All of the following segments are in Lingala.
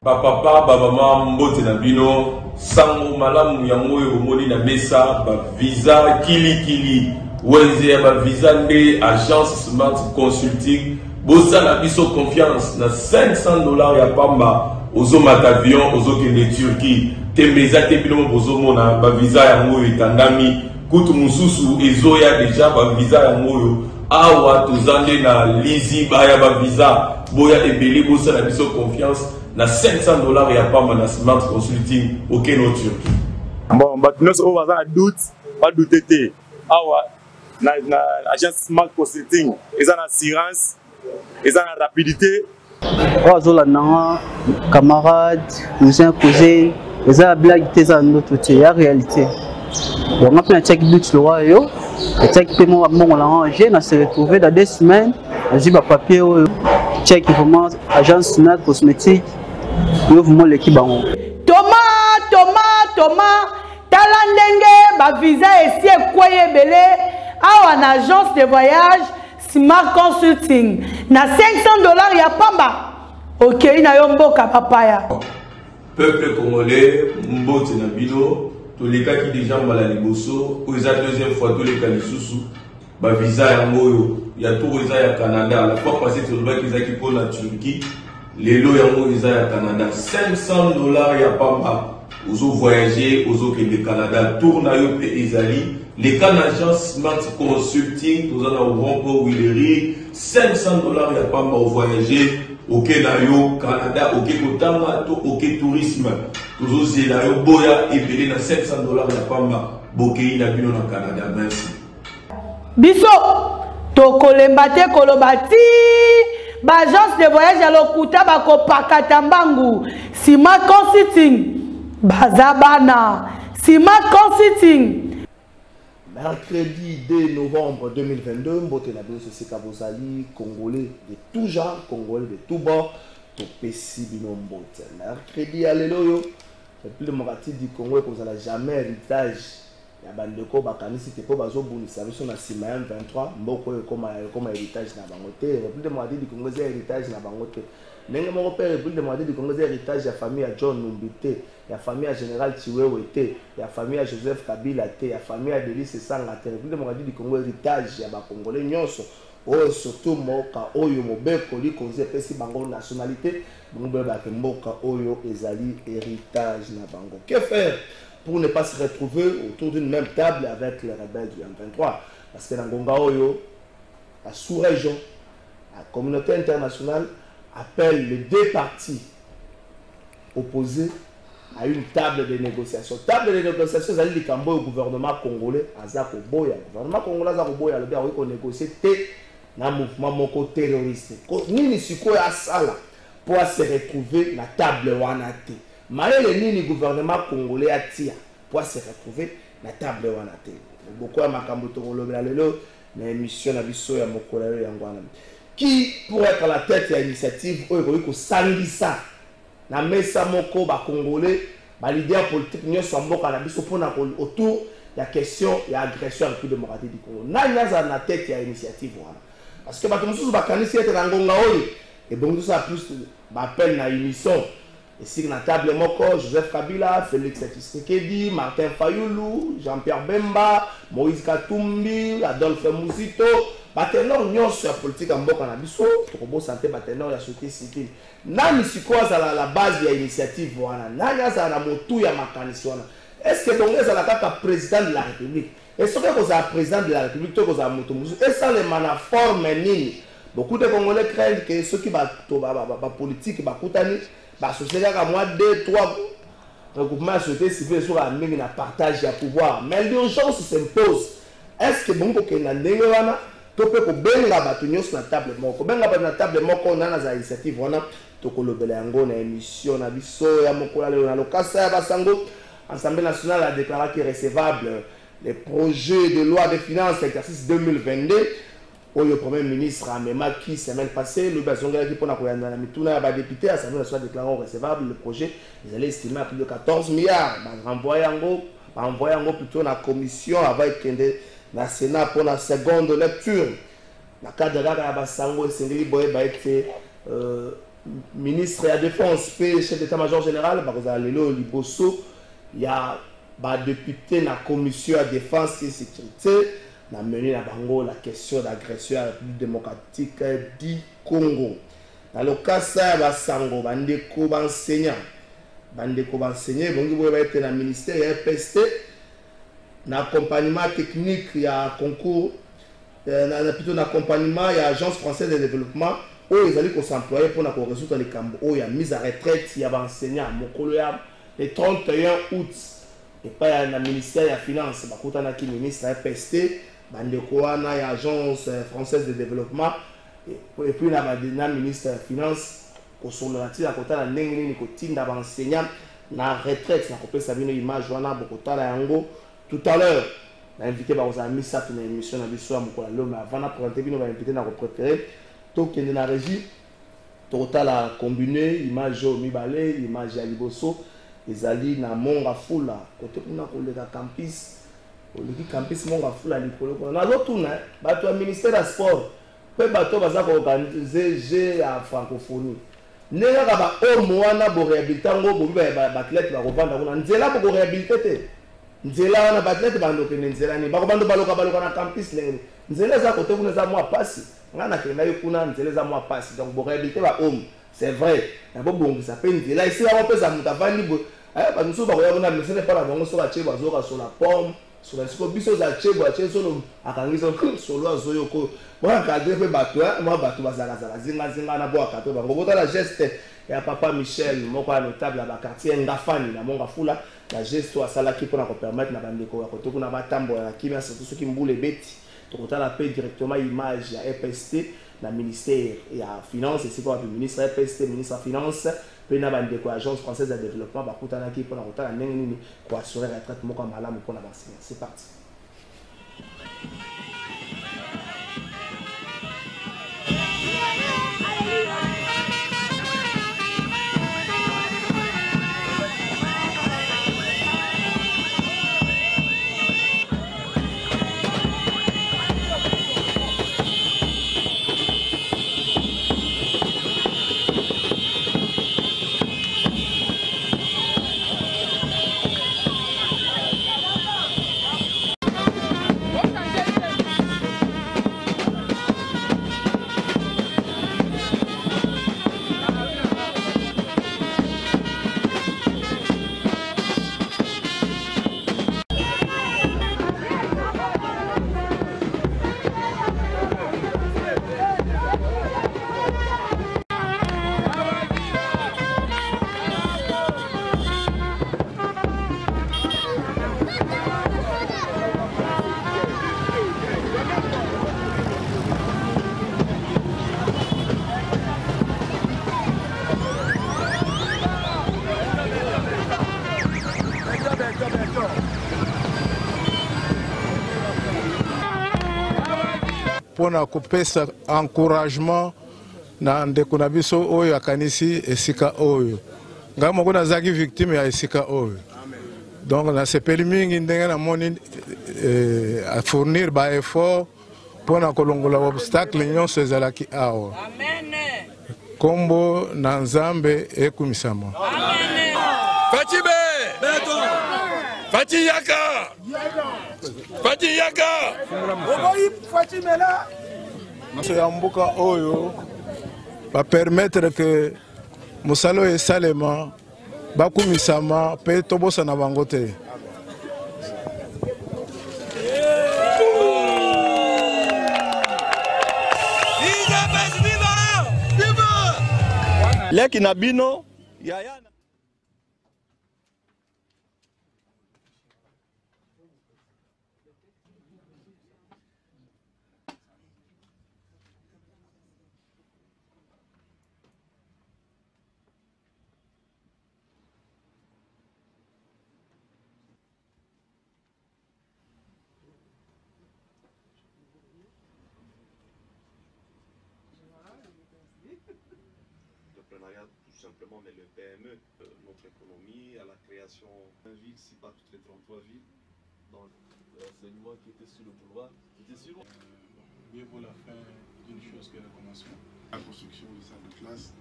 Papa, baba, mbote na bino, sango malamu ya moyo omoni na mesa, ba visa kili, wenze ya ba visa nde agence Smart Consulting, bosa na biso confiance na $500 ya pamba, ozo matavion, ozo kende Turquie, tembeza te bino bozo mona, ba visa ya moyo itandami, kutu mususu ezo ya deja ba visa ya moyo, awa tozande na lizi ba ya ba visa, boya ebele bosa na biso confiance, na $500 ya pamba na Smart Consulting au Keno Turquie. Bon, nous sommes en doute, pas douter. Na agence Smart Consulting, ils ont assurance, ils ont rapidité. Zola camarades, cousins, cousines, ils ont blague des autres côté, la réalité. On a fait un check but le roi yo, le check paiement on l'a rangé, on s'est retrouvé dans 2 semaines, j'ai pas papier check vraiment agence Smart Cosmétique. Thomas, Talandenge, ba visa ici Koye Belé, en agence de voyage Smart Consulting. Na $500 ya pamba. Ok, na yomboka papaya. Peuple congolais, mbote na bino, tous les cas qui déjà mal à liboso, aux deuxième fois tous les cas les sous ba visa ya moyo, ya tout visa ya Canada, la fois passée sur le bac ils qui pour la Turquie. Les lots yango ils à Canada $500 ya pamba ozo voyager ozo que le Canada tourne à yo pe ezali les Canadiens Smart Consulting tous en au pour Willery $500 ya pamba au voyager au Canada au Kotama au tourisme tous zela yo boya et belé na $500 ya pamba bokei na bino na Canada. Merci biso to kolembate kolobati agence de voyage à l'Okuta bako pakatambangu Smart Consulting bazabana Smart Consulting. Mercredi 2 novembre 2022 mbote na biso seka bozali congolais de tout genre, congolais de tout bord to pesi bino mbote mercredi aleloyo le morati du Congo comme ça jamais héritage ya bandeko bakanisi te po bazobunisa biso na sima ya 23 mboko comme héritage na bango te République démocratique du Congo c'est héritage na bango te ndenge moko pe République démocratique du Congo c'est héritage ya famille ya John Numbi te ya famille ya Général Chiwewe te ya famille ya Joseph Kabila te ya famille ya Delis Sanga te République démocratique du Congo héritage ya bakongolais nyonso oyo surtout moka oyo mobeko likonzi pesi bango nationalité bongo ba mboka oyo ezali héritage na bango. Que faire pour ne pas se retrouver autour d'une même table avec les rebelles du M23? Parce que dans Ngonga Oyo, la sous-région, la communauté internationale appelle les 2 parties opposées à une table de négociation. Table de négociation, c'est le Cambo au gouvernement congolais, Azako Boya. Le gouvernement congolais, Azako Boya, le gars, on négocie dans le mouvement moko terroriste. Nini siko ya sala pour se retrouver la table wanate. Maël ni gouvernement congolais a tia pour se retrouver la table wanate. Beaucoup à makambo tongolo lelo na émission na biso ya mokolero yangwana. Qui pourrait être à la tête de l'initiative oyo ko sangisa na mesa moko ba congolais ba leader politique nyonso mboka na biso pona autour la question ya agression à la République démocratique du Congo. Na nyaza na tête ya initiative wana. Parce que bato mususu bakanisi ete na ngonga oyo et bon tout ça plus appel na émission. Et si na table moko Joseph Kabila, Félix Tshisekedi, Martin Fayulu, Jean-Pierre Bemba, Moïse Katumbi, Adolphe Muzito, batenor nyonso ya politique ya mboka na biso, tokobo santé batenor ya société civile. Nani sikoza la base ya initiative wana, nani aza na motu ya makanisi wana. Est-ce que donc ezala kaka président de la République? Est-ce que vous êtes président de la République, vous êtes motu musu? Et ça les manaforme nini? Beaucoup de Congolais craignent que ceux qui ba politique ba kutani ba société à moi 2 3 regroupement société civile sur la mingi na partage ya pouvoir mais l'urgence s'impose. Est-ce que bon que na ndenge wana to pe ko benga batu nyonso na table moko benga ba na table moko na za initiative wana to ko lobela yango na émission na biso ya mokola lelo na lokasa ya basango. Assemblée nationale a déclaré qu'irrecevable les projets de loi de finances exercice 2022. Le Premier ministre a même qui semaine passée, le Bazonga qui pour la mituna ba député à l'Assemblée nationale déclarant recevable le projet, ils allaient estimer à plus de 14 milliards. Renvoyer en gros envoyé plutôt la commission avec le Sénat pour la seconde lecture. Dans le cadre de la Sango et ministre de la Défense, chef d'état-major général, il y a des députés dans la commission de la défense et sécurité, qui a mené la question d'agression à la République démocratique du Congo. Dans le cas de la Sango, bandeko enseignant, donc vous être dans le ministère de FST, dans l'accompagnement technique, il y a un concours, plutôt dans l'accompagnement, il y a l'Agence française de développement, où ils allaient s'employer pour résoudre les camps, où il y a mise à retraite, il y a un enseignant, le 31 août, et pas dans le ministère de la Finance, il y a le ministre de la FST, il y a l'Agence française de développement, et puis il y a le ministre de la Finance, qui sont là, qui sont enseignants, la retraite, qui sont une image, tout à l'heure, on a invité aux amis, ça, une émission dans l'histoire, mais avant de présenter, on va inviter à préférer. Donc, il y a une régie, total à combiner, image au Mibale, image à Liboso, les alliés dans Monga Fula, côté on a le campus, le campus Monga Fula, on a l'autre tourné, le ministère des Sports, peut bateau baza organiser G à francophonie. N'est-ce pas au moins pour réhabiliter un gros athlète va revendre, on a nzela pour réhabiliter. Nzela na athlète bando que nzela ni bakobando baloka na campus lengeni. Nzela za côté vous za moi passe. Ngana kenda yokuna nzela za moi passe. Donc pour réhabiliter ba homme, c'est vrai. Na bo bongi ça peut nzela ici on peut ça mutavani bo. Ba nso ba koyabona mais ce n'est pas la bongo so ka cheba zo ka sur la pomme. Sur la siko biso za cheba solo akangiso solo azoyoko. Moi cadre pe bato moi bato bazala zinga na bo akato ba ngobota la geste ya papa Michel moko notable à quartier Ngafani na Monga Fula la geste à sala qui pour permettre na bandeko ya koto kuna batambo ya kimia surtout ceux qui mbule beti to kotala pe directement image ya FST na ministère ya finance et c'est quoi le ministre FST ministre finance pe na bandeko agence française de développement bakutana ki pour kotala ndenge nini ko assurer retraite moko malamu pour na basenya. C'est parti. Pona kopesa encouragement na ndeko na biso oyo akanisi esika oyo nga moko nazaki victime ya esika oyo donc nasepeli mingi ndenge namoni a fournir ba effort pona kolongola obstacle nyonso ezalaki awa kombo na Nzambe ekumisama. Fatibe Fati Yaka Fati Yaka Fatimela ya mboka oyo ba permettre que musalo esalema bakumisama pe tobosa na bango te. Leki na bino yaya simplement, mais le PME, notre économie, à la création d'une ville, si pas toutes les 33 villes, dans l'enseignement qui était sur le boulevard, c'était sur mieux vaut la fin d'une chose que le commencement. La construction de salles de classe,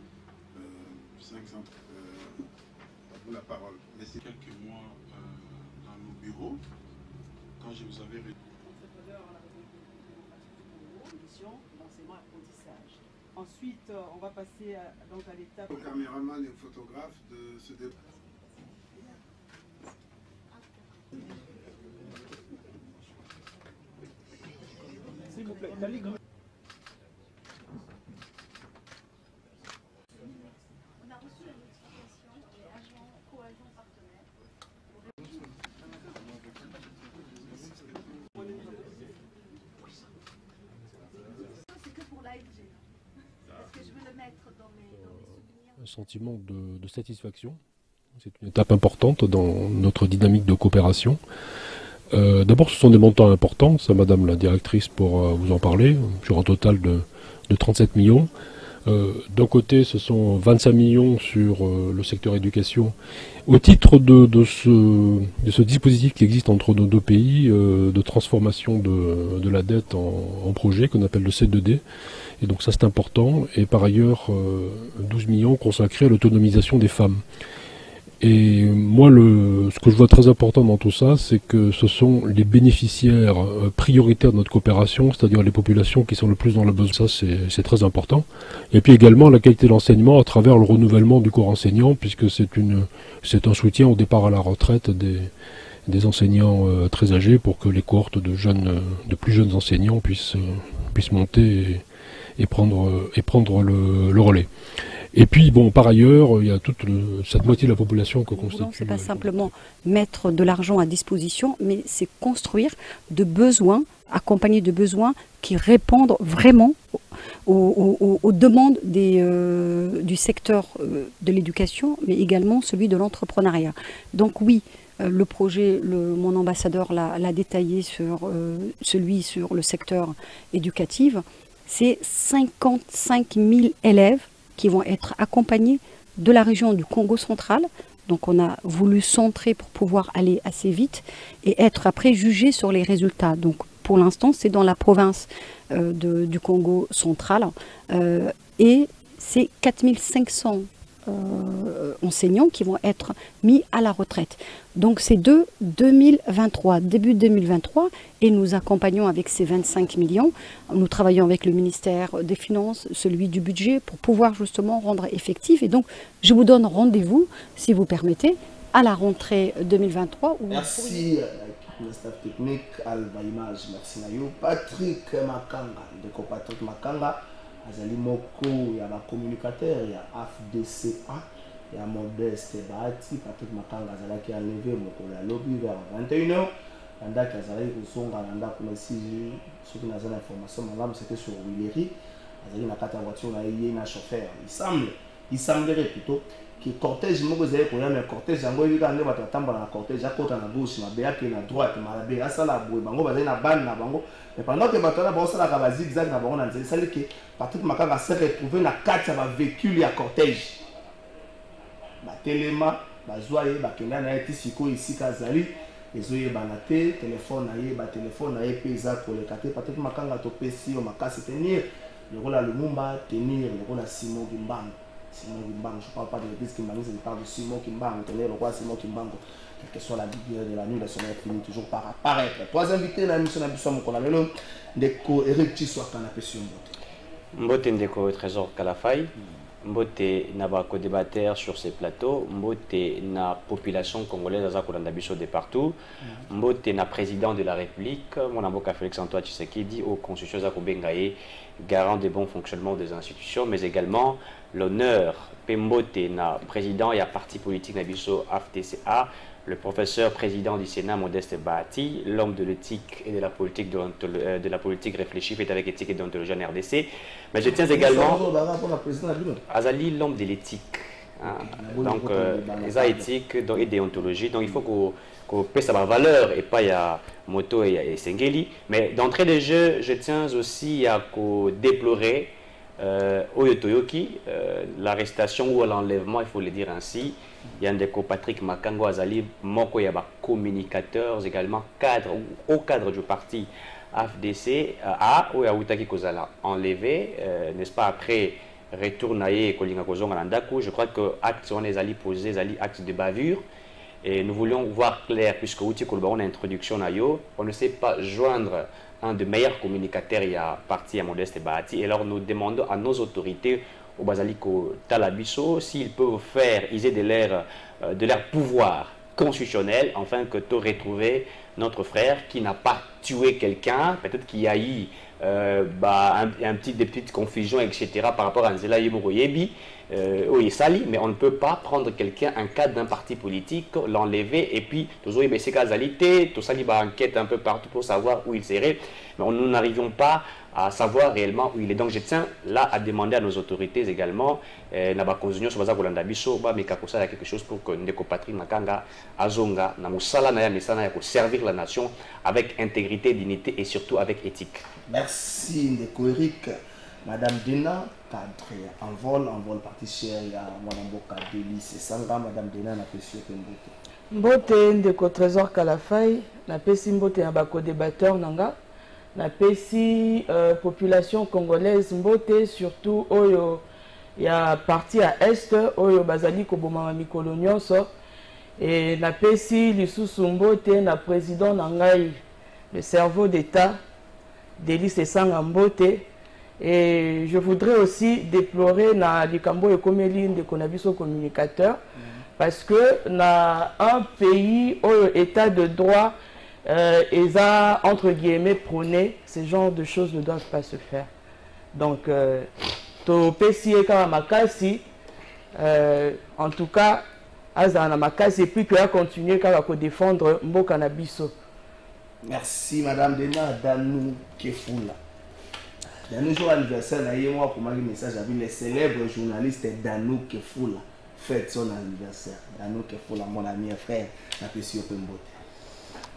5 centres, pour la parole. Laissez quelques mois dans nos bureaux, quand je vous avais mission d'enseignement-apprentissage. Ensuite, on va passer donc à l'étape... Au caméraman et au photographe de se déplacer. S'il vous plaît, on a reçu la notification des agents, co-agents partenaires. C'est que pour l'AFG. Parce que je veux le mettre dans mes souvenirs. Un sentiment de satisfaction. C'est une étape importante dans notre dynamique de coopération. D'abord, ce sont des montants importants, ça Madame la directrice pour vous en parler, sur un total de 37 millions. D'un côté, ce sont 25 millions sur le secteur éducation. Au titre de ce dispositif qui existe entre nos deux pays, de transformation de la dette en projet, qu'on appelle le C2D. Et donc ça c'est important. Et par ailleurs, 12 millions consacrés à l'autonomisation des femmes. Et moi, ce que je vois très important dans tout ça, c'est que ce sont les bénéficiaires prioritaires de notre coopération, c'est-à-dire les populations qui sont le plus dans le besoin. Ça, c'est très important. Et puis également la qualité de l'enseignement à travers le renouvellement du corps enseignant, puisque c'est un soutien au départ à la retraite des enseignants très âgés pour que les cohortes de plus jeunes enseignants puissent monter et prendre le relais. Et puis, bon, par ailleurs, il y a toute cette moitié de la population que constitue... C'est pas simplement mettre de l'argent à disposition, mais c'est construire de besoins, accompagner de besoins qui répondent vraiment aux demandes du secteur de l'éducation, mais également celui de l'entrepreneuriat. Donc oui, le projet, mon ambassadeur l'a détaillé sur celui sur le secteur éducatif, c'est 55 000 élèves qui vont être accompagnés de la région du Congo central. Donc on a voulu centrer pour pouvoir aller assez vite et être après jugé sur les résultats. Donc pour l'instant c'est dans la province du Congo central et c'est 4500 enseignants qui vont être mis à la retraite. Donc c'est de 2023, début 2023, et nous accompagnons avec ces 25 millions. Nous travaillons avec le ministère des Finances, celui du budget, pour pouvoir justement rendre effectif. Et donc je vous donne rendez-vous, si vous permettez, à la rentrée 2023. Où merci le staff technique, Alba Image, merci Nayo, Patrick Makanga, de Patrick Makanga. Azali moko ya ba communicateur ya AFDCA ya Modeste Bahati Patrick Makanga azalaki enlevé moko la lobby vers 21h andaki azalaki kozonga na ndako na si soki naza na information malamu c'était sur Willery azali na kata voiture na ye na chauffeur il semblerait plutôt que cortège moko ezali koya mais cortège yango ebika nde bato batambola na cortège akota na gauche mabeyaki na droite malabe asala boye bango bazali na bane na bango mais pendant que bato wana baosalaka ba zigzag na bango na nzela esali ke Patrick Makanga s'est retrouvé na kati ya bavecule ya cortège batelema bazwa ye bakenda na ye ti sikoyo esika azali ezoyebana te telefone na ye batelefone na ye mpe eza koleka te Patrick Makanga topesi yo makasi tenir lokola Lumumba tenir lokola Simon Kimbangu. Simon Kimbangu, je ne parle pas de l'église Kimbangu, je parle de Simon Kimbangu. Tenez le roi Simon Kimbangu, quelle que soit la lumière de la nuit, la soleil finit toujours par apparaître. Trois invités dans l'émission d'Abissou Mokonalelo, Ndeko Eric Chiswa Kanapé sur Mbote. Mbote Ndeko Trésor Kalafay, Mbote n'a co débatteur sur ces plateaux, Mbote na population congolaise à Zakolandabissou de partout, Mbote na président de la République, mon avocat Félix Antoine Tshisekedi, au constitution Zakobengaye, garant des bons fonctionnements des institutions, mais également l'honneur Pembote na président et à parti politique Nabiso AFDCA, le professeur président du Sénat Modeste Bahati, l'homme de l'éthique et de la politique réfléchie, fait avec éthique et déontologie en RDC. Mais je tiens également Azali, l'homme de l'éthique. Hein. Donc, les éthiques et déontologie. Donc, il faut qu'on paie sa valeur et pas à Moto et Sengeli. Mais d'entrée de jeu, je tiens aussi à déplorer Oyo Toyoki, l'arrestation ou l'enlèvement, il faut le dire ainsi, il y a un déco Patrick Makango Azali, Moko Yaba, communicateurs également, au cadre du parti AFDC, Oyaoutaki Kozala, enlevé, n'est-ce pas, après retour naïe Kolinga Kozonga Landaku, je crois que acte on les alliés posés, acte de bavure, et nous voulions voir clair, puisque Outi Kolbaron a introduction naïo, on ne sait pas joindre un des meilleurs communicateurs, il y a parti à Modeste Bahati, et alors nous demandons à nos autorités, au Basaliko Talabiso, s'ils peuvent faire user de leur pouvoir constitutionnel, afin que tu retrouver notre frère qui n'a pas tué quelqu'un, peut-être qu'il y a eu des petites confusions, etc. par rapport à Nzela Yemouroyebi, Sali, mais on ne peut pas prendre quelqu'un, un cadre d'un parti politique, l'enlever, et puis, tout ça, enquête un peu partout pour savoir où il serait, mais nous n'arrivions pas à savoir réellement où il est. Donc je tiens là à demander à nos autorités également, quelque chose pour que Ndeko Patrick Makanga Azonga na musala na ya misana ya servir la nation avec intégrité, dignité et surtout avec éthique. Merci Ndeko Eric. Madame Dena, cadre en vol parti cher ya Mwanamboka Délice Sanga. Madame Dena na pesi Mbote Ndeko Trésor Kalafai, na pesi mbote ya bako débatteur nanga. Na pesi population congolaise mbote surtout oyo ya parti à est oyo bazali koboma mikolo nyonso et na pesi lisusu mbote na président nangai le cerveau d'état Délice Sanga mbote. Et je voudrais aussi déplorer na likambo ekomeli ndeko na biso communicateur parce que na un pays oyo état de droit ils ont, entre guillemets, prôné, ce genre de choses ne doivent pas se faire. Donc, en tout cas, Azana Makasi, et puis qu'il a continué à défendre Mboka Nabiso. Merci, Madame Dena Danou Kefoula. Dernier jour anniversaire, moi, pour m'envoyer message, j'avais le célèbre journaliste Danou Kefoula. Fête son anniversaire. Danou Kefoula, mon ami et frère, n'a pas su Mbote.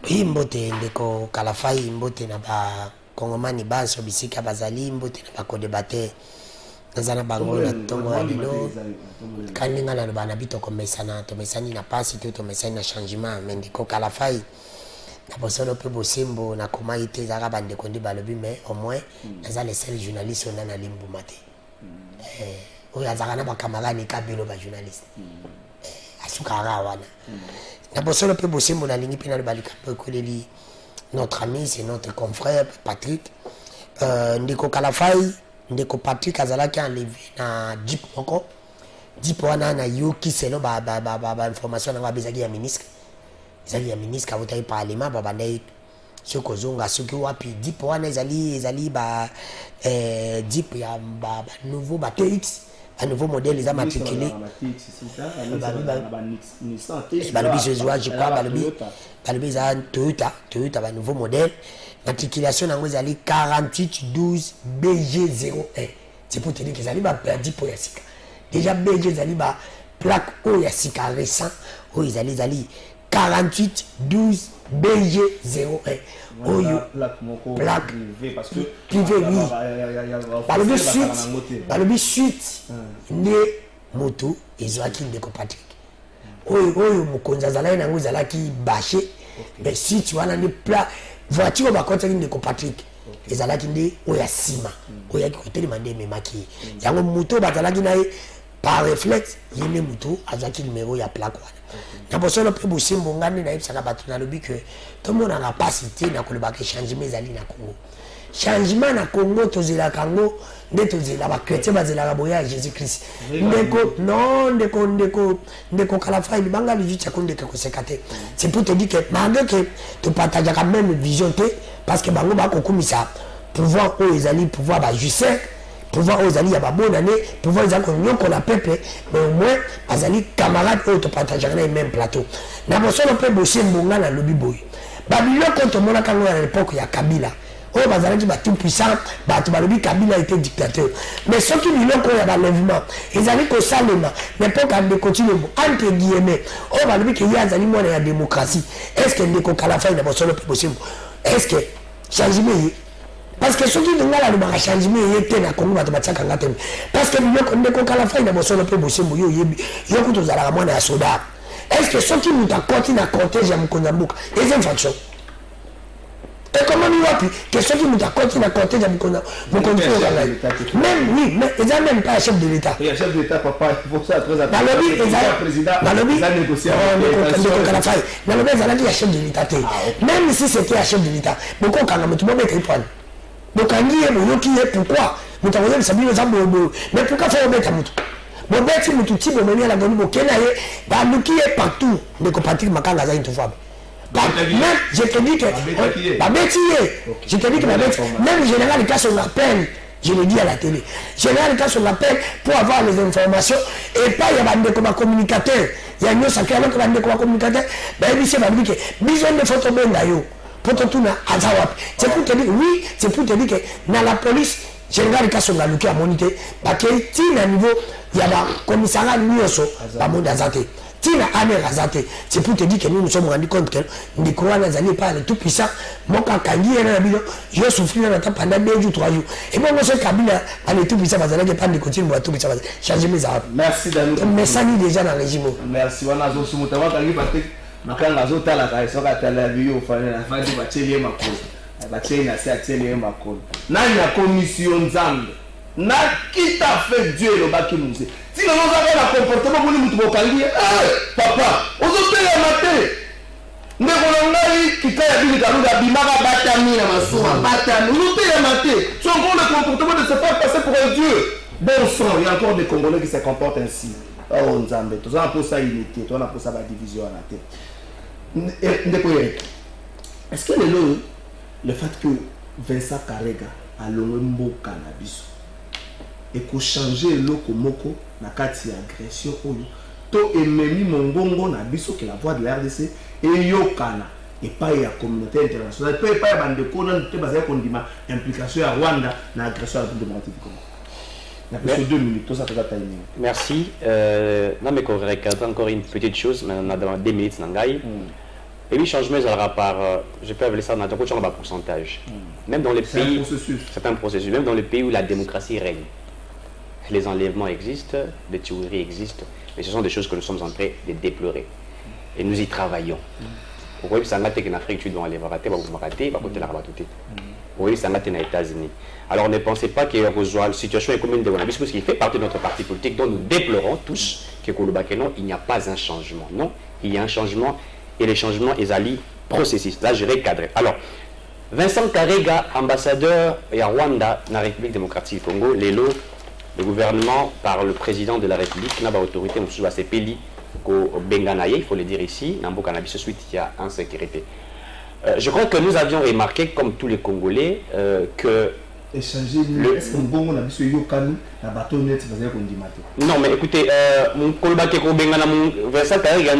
Oui, mbote ndeko Kalafai, mbote na ba Kongomani baso bisika bazali, mbote na ba kodebate nazana bango na tongo ya lilo kaninga na bana bito komesana to mesani na pasi to mesani na changement mais ndeko Kalafai na bosolo pe bosembo na komaite zaka bande kondi balobi mais au moins nazala le seul journaliste on na limbu mate oya zaka na ba camarade ka bilo ba journaliste asukara wana na bosolo pe bosembo na lingi pe na balika pe koleli notre ami c'est notre confrère Patrick ndeko Kalafai ndeko Patrick azalaki enlevé na jeep moko jeep wana na yoki selo ba information na bazaki ya ministre ezali ya ministre avotaki parlement ba bandai soko zonga soki wapi jeep wana ezali ba jeep ya ba nouveau ba TX un nouveau modèle ils ont matriculé balobi je crois balobi za Toyota ba nouveau modèle matriculation nango ezali 4812 BG01 c'est pour te dire qu'ils allaient ba perdu pour yasika déjà BG ezali ba plaque o yasika récent o ezali 4812 BG01 plaque parce que privé oui balobi suite ne moto ezwaki ndeko Patrick oyo mokonzi azalaki nango ezalaki bâché mais si tu wana ni plat voiture bakontaki ndeko Patrick ezalaki nde oyo ya nsima oyo yaki kotelema nde ememaki yango moto bazalaki na ye par réflexe ye nde moto azwaki numero ya plaque wana na bosolo mpe bosembo nga nde nayebisaka bato nalobi ke tomonaka mpasi te na kolobaka changement ezali na Congo changement na Congo tozelaka yango nde tozela bakretien bazelaka boye ya Jésus Christ ndeko Kalafai libanga lijuti yako ndeke koseka te c'est pour te dire que malgré que topartageaka même vision te parce que bango bakokumisa pouvoir oyo ezali pouvoir bajusser pouvoir oyo ezali ya babonane pouvoir ezali konyokola peuple mais au moins bazali camarade oyo topartageaka na même plateau na bosolo mpe bosembo nga nalobi boye babiloko tomonaka yango na l'époque ya Kabila oyo bazalaki bato puissant bato balobi Kabila était dictateur mais soki biloko ya balèvement ezali kosalema n'importe ya ndeko Tshilombo entre guillemets oyo balobi ke ye azali mwana ya démocratie est ce que ndeko Kalafai na bosolo mpe bosembo est ce que changement ye Parce que ceux qui ont un changement, ils étaient dans le Congo, parce que nous avons la fin de mon son, peu bosser, nous avons à la moine à soda. Est-ce que ceux qui nous ont continué à cortège à Mukondambouk, ils ont fonction? Et comment nous avons que ceux qui nous ont continué à cortège à Mukondambouk, même oui, mais ils n'ont même pas un chef de l'État. Il y a un chef de l'État, papa, il faut ça très attention. Dans le but, ils ont négocié avec le chef de l'État. Même si c'était un chef de l'État, beaucoup quand même, tout le monde est prendre. Donc, pourquoi nous avons sabi les arbres, mais pourquoi faut mettre à moutou? Bon, ben, si nous tout type, on met la donne, bon, Kenya, bah, nous qui est partout, les compatriotes, ma canne, une fois. Même, je te dis que, bah, je te dis que, même le général, quand on l'appelle, je le dis à la télé, général, quand on l'appelle pour avoir les informations, et pas, il y a des communicateurs, il y a une sacrée, alors qu'il y a des communicateurs, ben, il s'est dit que, besoin de photos, ben, d'ailleurs. C'est pour te dire, oui, c'est pour te dire que dans la police, général Kassonga Luki a monité, parce que Tina niveau, il y a un commissariat Nyoso, à mon Azate. Tina Amer Azate. C'est pour te dire que nous nous sommes rendus compte que les courants n'allaient pas les tout puissants. Moi, quand Kangi est dans la ville, je souffre dans la table pendant 2 jours, 3 jours. Et moi, je suis Kabila, les tout puissants, parce que pas de continuer à tout puissant. Changer mes arabes. Merci, Daniel. Mais ça, il déjà dans le régime. Merci, on a besoin de makanga azotala ka soka tala biyo fane na fadi bachelie makolo bachelie na se achelie makolo nani ya commission nzambe na qui t'a fait Dieu le baki muse si nous avons la comportement pour nous bokangi papa ozotela mate ndeko na ngai kikaya bili karuga bimaka batami na masuma batami ozotela mate tu as le comportement de se faire passer pour un Dieu bon sang il y a encore des Congolais qui se comportent ainsi. Oh Nzambe, tu as pour ça unité, tu as pour ça division à la tête. Est-ce que le fait que Vincent Karega a l'ombo cannabis et qu'on change le komoko na kati agression oyo to ememi mongongo na biso que la voix de la RDC et yokana et pas la communauté internationale pas bande ko na te basé kondima implication à Rwanda na agression à la République du Congo. Merci. Non, mais encore une petite chose, mais on a dans 2 minutes. Et oui, changement, je peux appeler ça dans un pourcentage. Même dans les pays, c'est un processus, même dans les pays où la démocratie règne, les enlèvements existent, les tueries existent, mais ce sont des choses que nous sommes en train de déplorer. Et nous y travaillons. Pourquoi ça n'a été qu'en Afrique, tu dois aller voir oui, ça n'a été aux États-Unis. Alors ne pensez pas que la situation est commune de Wanabis, parce qu'il fait partie de notre parti politique dont nous déplorons tous que non, il n'y a pas un changement. Non, il y a un changement et les changements, ils allient processus. Là, je vais cadrer. Alors, Vincent Karega, ambassadeur à Rwanda, dans la République démocratique du Congo, le gouvernement par le président de la République, n'a pas autorité, nous sommes à Sepeli, au Benganaye, il faut le dire ici, dans le Cannabis, suite, il y a insécurité. Je crois que nous avions remarqué, comme tous les Congolais, que... Non, mais écoutez, mon Kolbake Kobengana, Vincent Karega,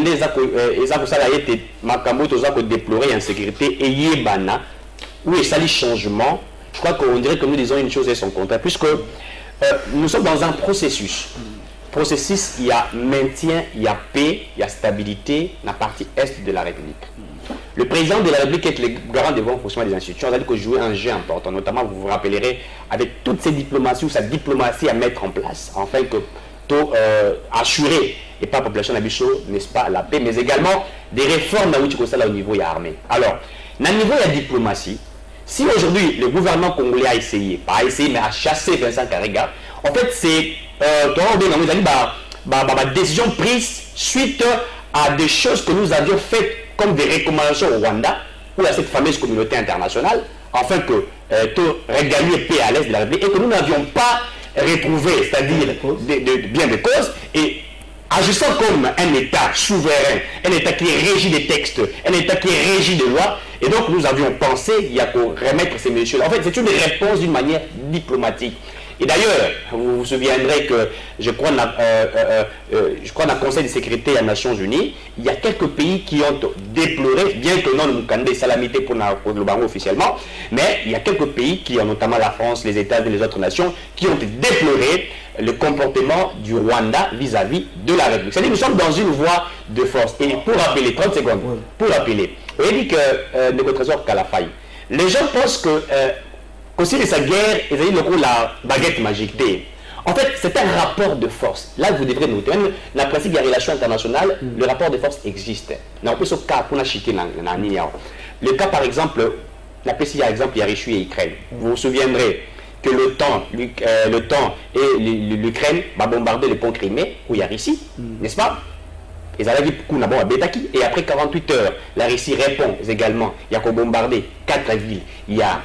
déplorer l'insécurité et Yébana, où il s'agit changement. Je crois qu'on dirait que nous disons une chose et son contraire, puisque nous sommes dans un processus. Processus, il y a maintien, il y a paix, il y a stabilité dans la partie est de la République. Le président de la République est le garant des bons fonctionnements des institutions. C'est-à-dire que jouer un jeu important, notamment vous vous rappellerez avec toutes ces diplomaties ou sa diplomatie à mettre en place, afin que tout assurer et pas la population d'Abisso, n'est-ce pas, la paix, mais également des réformes au niveau de l'armée. Alors, dans le niveau de la diplomatie, si aujourd'hui le gouvernement congolais a essayé, pas essayé, mais a chassé Vincent Karega, en fait c'est décision prise suite à des choses que nous avions faites comme des recommandations au Rwanda ou à cette fameuse communauté internationale, afin que tout régalier paix à l'est de la République et que nous n'avions pas retrouvé, c'est-à-dire bien des causes, et agissant comme un État souverain, un État qui est régi des textes, un État qui est régi des lois, et donc nous avions pensé il y a qu'à remettre ces messieurs. En fait, c'est une réponse d'une manière diplomatique. Et d'ailleurs, vous vous souviendrez que je crois dans le Conseil de sécurité des Nations Unies, il y a quelques pays qui ont déploré, bien que non nous avons salamité pour le baron officiellement, mais il y a quelques pays qui ont, notamment la France, les États-Unis et les autres nations, qui ont déploré le comportement du Rwanda vis-à-vis de la République. C'est-à-dire que nous sommes dans une voie de force. Et pour rappeler, 30 secondes, pour rappeler, vous avez dit que le trésor Kalafay, les gens pensent que Considérez sa guerre, ils ont eu la baguette magique. En fait, c'est un rapport de force. Là, vous devrez noter, même dans le principe des relations internationales, le rapport de force existe. Le cas, par exemple, la PCI, par exemple, il y a Russie et Ukraine. Vous vous souviendrez que l'OTAN et l'Ukraine va bombarder le pont Crimée, où il y a Russie, n'est-ce pas? Et après 48 heures, la Russie répond également. Il y a qu'à bombarder 4 villes. Il y a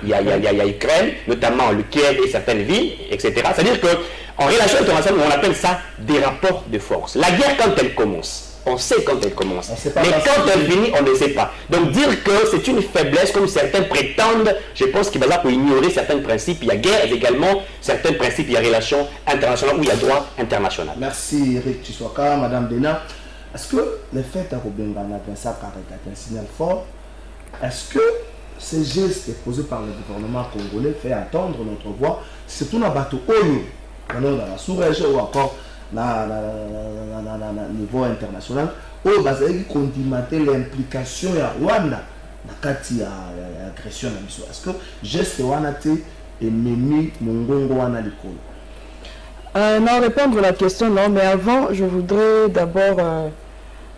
Ukraine, notamment le Kiev et certaines villes, etc. C'est-à-dire qu'en relation internationale, on appelle ça des rapports de force. La guerre, quand elle commence, on sait quand elle commence. Mais quand elle finit, on ne sait pas. Donc dire que c'est une faiblesse, comme certains prétendent, je pense qu'il va là pour ignorer certains principes. Il y a guerre également, certains principes, il y a relations internationales où il y a droit international. Merci Eric Tshisoaka, Madame Dena. Est-ce que le fait à Robengana Vincent Kareka est un signal fort? Est-ce que ces gestes posés par le gouvernement congolais fait entendre notre voix, surtout dans le bateau Oyo, dans la sous-région ou encore dans le niveau international, où il y condimenter l'implication de Rwanda dans l'agression? Est-ce que le geste est mis Mongongo à l'école? Non, répondre à la question, non, mais avant, je voudrais d'abord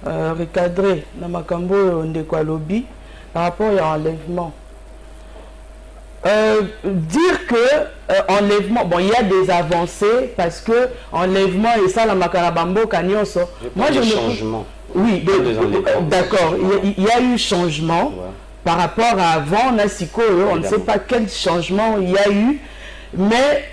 recadrer dans Makambo Ndeko Lobby par rapport à l'enlèvement. Dire que enlèvement, bon, il y a des avancées parce que enlèvement et ça, la Makarabambo Kanyoso. Moi, je changement. Oui, d'accord, il y a eu changement par rapport à avant, Nasiko, on ne sait pas quel changement il y a eu. Mais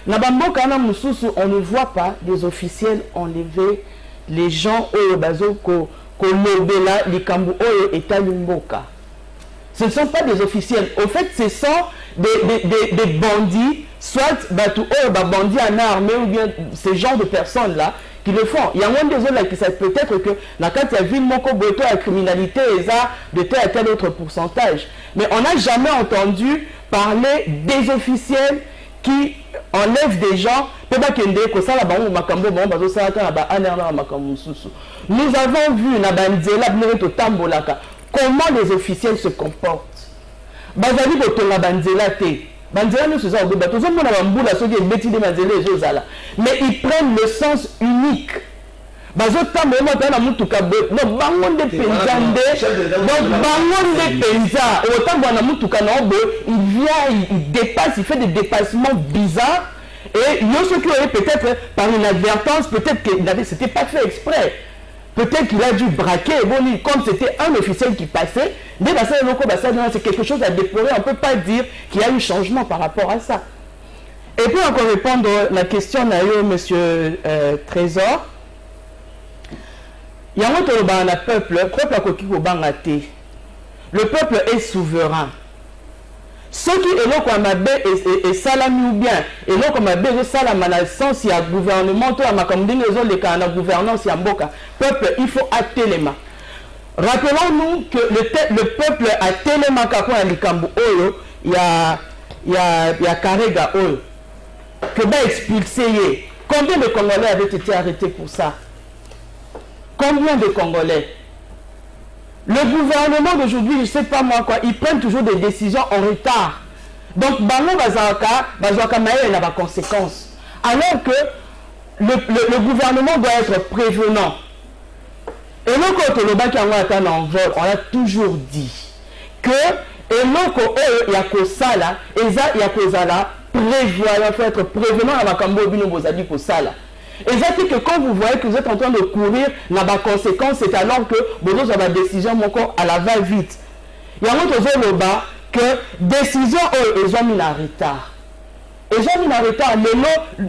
on ne voit pas des officiels enlever les gens au Bazoko, Kolobela, Likambu, et Talumboka. Ce ne sont pas des officiels. Au fait, ce sont des bandits, soit bandits en armée ou bien ce genre de personnes-là qui le font. Il y a moins des autres là qui savent peut-être que la carte a vu Moko Boto à criminalité et ça de tel à tel autre pourcentage. Mais on n'a jamais entendu parler des officiels qui enlèvent des gens. Nous avons vu comment les officiels se comportent. Mais ils prennent le sens unique. Il dépasse, il fait des dépassements bizarres. Et peut-être par inadvertance, peut-être que c'était pas fait exprès. Peut-être qu'il a dû braquer, comme c'était un officiel qui passait, c'est quelque chose à déplorer, on ne peut pas dire qu'il y a eu changement par rapport à ça. Et puis encore répondre à la question de monsieur Trésor, il y a un peuple, le peuple est souverain. Ceux qui est et salami ou bien et là comme abbé salama na sens ya gouvernement to ma comme dingo les cas na gouvernance ya mboka peuple il faut attelema. Rappelons-nous que le peuple a tellement kako na likambo oyo ya Karega oyo que ba expulsé. Combien de Congolais avaient été arrêtés pour ça? Combien de Congolais? Le gouvernement d'aujourd'hui, je ne sais pas moi quoi, ils prennent toujours des décisions en retard. Donc, Bango Bazaka Maïe n'a pas de conséquences. Alors que le gouvernement doit être prévenant. Et nous, quand on a toujours dit que il y a que ça là, il y a que ça là, prévoyant, il faut être prévenant à Makambo Bino Bozadi pour ça là. Et ça fait que quand vous voyez que vous êtes en train de courir, n'a pas de conséquences, c'est alors que vous avez la décision à la va-vite. Il y a un autre bas que décision ils ont mis en retard. Ils ont mis en retard.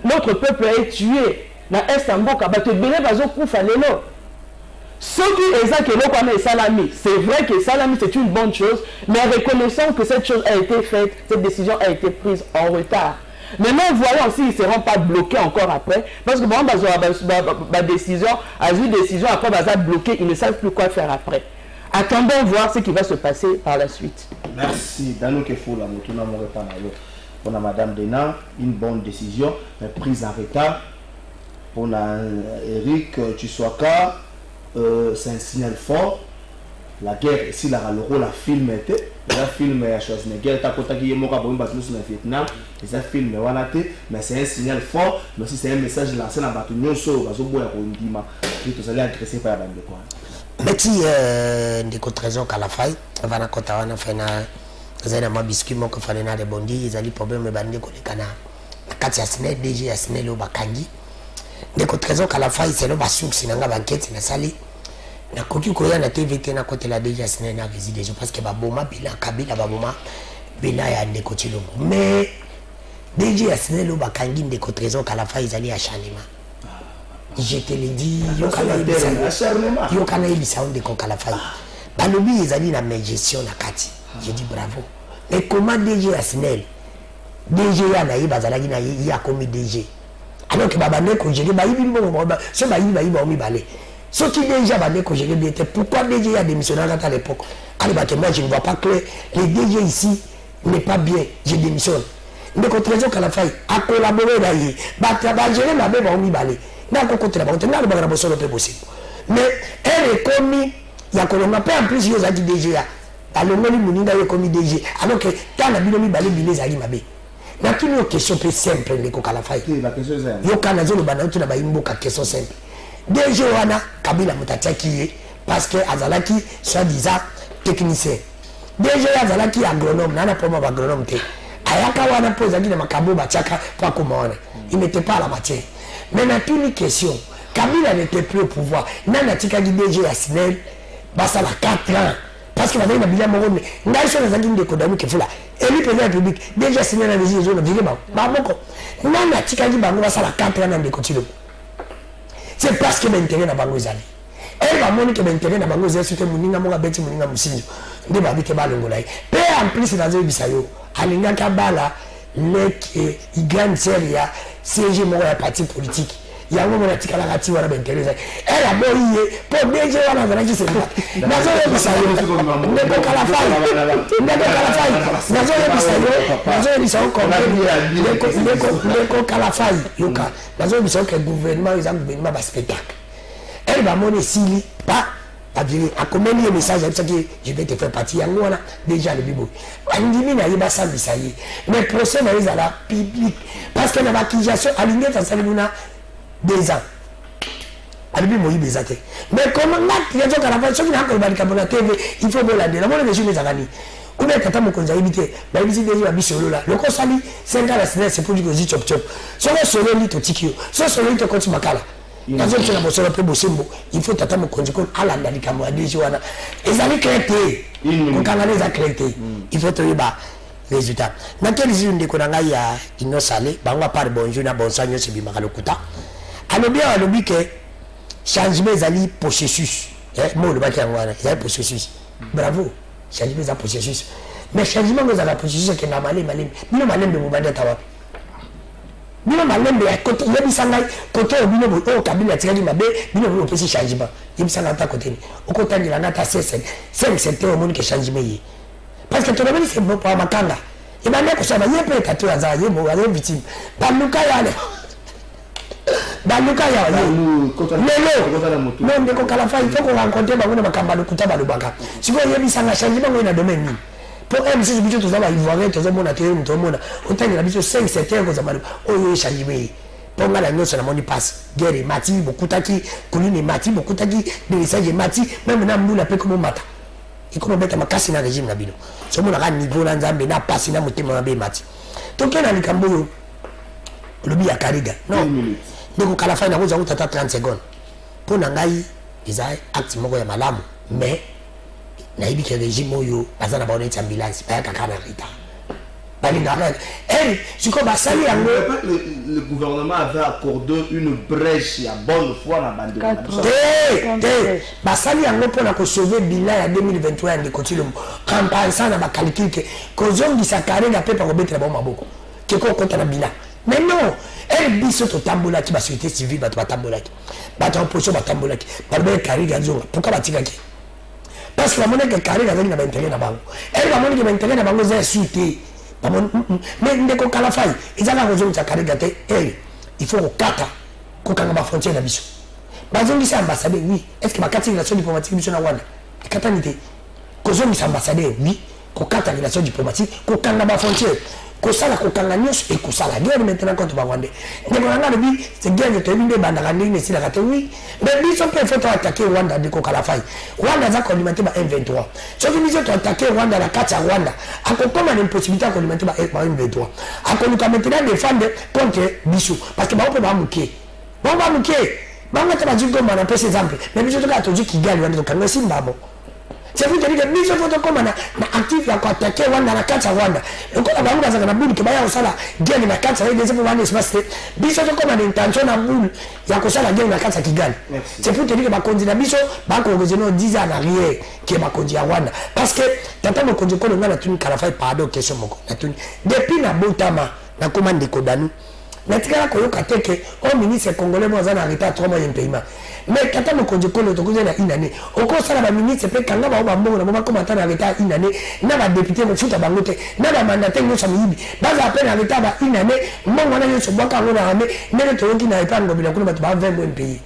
Notre peuple est tué. Dans Estamboka, ceux qui ont que salami, c'est vrai que salami c'est une bonne chose, mais reconnaissons que cette chose a été faite, cette décision a été prise en retard. Maintenant, voyons s'ils ne seront pas bloqués encore après. Parce que bon, décision, après, bloqué, ils ne savent plus quoi faire après. Attendons voir ce qui va se passer par la suite. Merci. Pour Madame Dena, une bonne décision, mais prise en retard. Pour Eric Tshisoaka, c'est un signal fort. La guerre, ici, le rôle a filmé. un film à Schwarzenegger, t'as côté qui est mort à Bomba sur le Vietnam, c'est un film mais c'est un signal fort, mais aussi c'est un message lancé dans la bataille sur la zone où il y a tout ça, agressé par la bande de quoi. Mais si ndeko trésor à la faille, avant qu'on t'aille faire na ma biscuit mon kofane na de bondi, ils allaient problème bande ko le kana. Kati ya sine DG ya sine lo bakangi. Ndeko trésor à la faille c'est lo basuk sinanga banquette na sali. Na koki ko ya na TVT na côté la DG ya sine na résidé parce que ba boma bila kabila ba boma bila ya ndeko chilongo. Mais DG ya sine lo bakangi ndeko trésor à la faille ils allaient à Chanima. Je te le dis, yo kana ibisa onde ko kala fai. Balobi ezali na gestion na kati. Je dis bravo. Mais comment DG Asnel? DG ya na iba zalaki na ya komi DG. Alors que baba ne ko gérer ba ibi bon so ba iba omi balé. Ce qui déjà ba ne ko gérer bien, pourquoi DG a démissionné à l'époque? Allez bah que moi je ne vois pas que les DG ici n'est pas bien, je démissionne. Mais contre raison kala fai a collaborer là yi. Ba gérer ma ba omi balé. Mais elle est commis, il y a qu'on pas en plus, il y a dit DGA. Alors, on a commis DG. Alors que, quand on a dit balé, il y a dit mais qui une question plus simple, les coca la faille. Il y a une question simple. DG, on a Kabila Moutatiaki, parce que Azalaki, soi-disant, technicien. DG, Azalaki, agronome, n'a pas mon agronome. Ayaka, on a posé à Makabo, Bachaka, pas comment il n'était pas à la matière. Mais n'a plus une question. Kabila n'était plus au pouvoir. Nana tika DG à Snell, basta la 4 ans. Parce qu'il avait une bilan morone. N'a pas de zangine de Kodami qui fait là. Et lui président de la République, déjà Snell a des zones de Vigéba. Baboko. Nana tika Bango basta la 4 ans de continuer. C'est parce que l'intérêt n'a pas besoin. Elle va montrer que l'intérêt n'a pas besoin. C'est que Mouninga Moga Beti Mouninga Moussinjo. De Babike Balongolaï. Peu en plus dans un bisayo. Alinga Kabala, les grandes séries. CG mon parti politique. Il y a un moment où il y a un parti politique. Elle a beau pour DG on a vraiment dit c'est pas. Nazo bisayo. Ndeko kala faille. Ndeko kala faille. Nazo bisayo comme ndeko kala faille. Yoka. Nazo bisayo que gouvernement ils ont gouvernement ba spectacle. Elle va monter sili pas à dire à combien de messages je vais te faire partie ya ngona déjà le bibo andimi na yeba sa bisayi mais procès na ezala public parce que na accusation aligné dans ça luna 2 ans alibi moyi bezate mais comment na tiazo kala fa soki na ko bali kabona TV il faut bolande na mona jeune zakani kuna kata mokonza ibite ba ibisi deji ba bisolo la loko sali 5 ans la c'est pour dire que chop chop so solo ni to tikio so solo ni to konti makala. Il faut t'attendre qu'on dise à la Nalikamo, à des wana. Les amis créés, on canalise à créer. Il faut te dire, résultat. Dans quelle zone de Konanga il n'a salé, Bangwa par bonjour, na bon sang, c'est bien Makalokuta. Alors bien, on oublie que changement les processus. Moi, le bac à moi, il y a processus. Bravo, changement les processus. Mais changement nous avons processus qui n'a malé, nous malé de Moubanda Tawa. Bino malembe ya côté yebisanga côté obino bo kabila tikali mabe bino bo pesi changement yebisanga ta côté o côté ndila nata 5 secteur monde que changement yi parce que to na c'est bon pour makanga e ba ne ko saba yepe tatu aza yebo ale victime baluka ya lelo non ndeko kala fa il faut qu'on rencontre bango makamba lokuta balobaka siko yebisanga changement ngo na domaine ni. Pour elle, si je dis tout ça, il va être tout le monde à terre, tout le monde. Autant il a mis 5 7 heures, oh, il change. Pour moi, la nuit, c'est la monnaie passe. Guerre, mati, beaucoup taki, colline, mati, beaucoup taki, des messages, mati, même là, nous, la paix comme matin. Et comme on met ma casse dans le régime, Nabino. Ce monde a un niveau, là, mais n'a pas si n'a monté mon abbé, mati. Donc, il y a un cambo, le bi à Kariga. Non. Donc, à la fin, on a 30 secondes. Pour Nangaï, ils ont acte moko malamu, mais. Naïbi que le régime oyo bazana ba honnête ambulance ba kaka na rita balinga elle je crois ba sali yango le gouvernement avait accordé une brèche ya bonne foi na bande ba sali yango pour na ko sauver bilan ya 2023 ndi kotilo en pensant na ba calcul que kozongi sakare na pepa ko betra ba maboko ke ko konta na bilan mais non elle biso to tambola ki ba société civile ba tambola ki ba ta opposition ba tambola ki ba be Kariga zonga pourquoi ba tikaki. Parce que la monnaie que Kariga a maintenu la banque. Elle va monnaie qui maintenu la banque, c'est suité. Mais ndeko kala faille, ils ont raison de Kariga. Il faut au kata, qu'on a ma frontière d'habitude. Bazon dit ambassadeur, oui. Est-ce que ma carte de relation diplomatique mission à Wanda? Katanité. Kozon dit ambassadeur, oui. kokata relation diplomatique kokanga ba frontière kosala kokanga nyonso et kosala guerre maintenant contre Rwanda ndeko nanga lobi c'est guerre to binde bandaka ndenge sila kate oui mais biso pe faut attaquer Rwanda de Kokalafai Rwanda za kolimenter ba M23 soki biso to attaquer Rwanda la kati ya Rwanda akokoma na possibilité kolimenter ba M23 akoluka maintenant défendre contre biso parce que ba peut ba muke banga ta bajugo mana pesa exemple mais biso to ka to Kigali Rwanda to kanga simbabo. C'est pour te dire que biso faut comme na actif ya ko attaquer Rwanda na kati ya Rwanda ko la bango za na buli ke baya osala guerre na kati ya des pour vendre espace biso to comme na intention na buli ya ko sala guerre na kati ya Kigali. C'est pour te dire que ba konzina biso ba ko rejoindre 10 ans en arrière que ba konzi ya Rwanda parce que tata mo konzi ko na na tuni kala fai pardon question moko na tuni depuis na botama na commande ko danu na tika ko yoka teke au ministre congolais mo za na retard 3 mois de paiement. Mais quand on conduit le tour de une année, au cours de la ministre, c'est quand on va mourir, comment on a l'état une année, n'a pas député, on fout à Bangote, n'a pas mandaté, nous sommes libres. Bas à peine à l'état une année, moi on a eu ce bois quand on a armé, mais le tour qui n'avait pas de 20 mois de pays.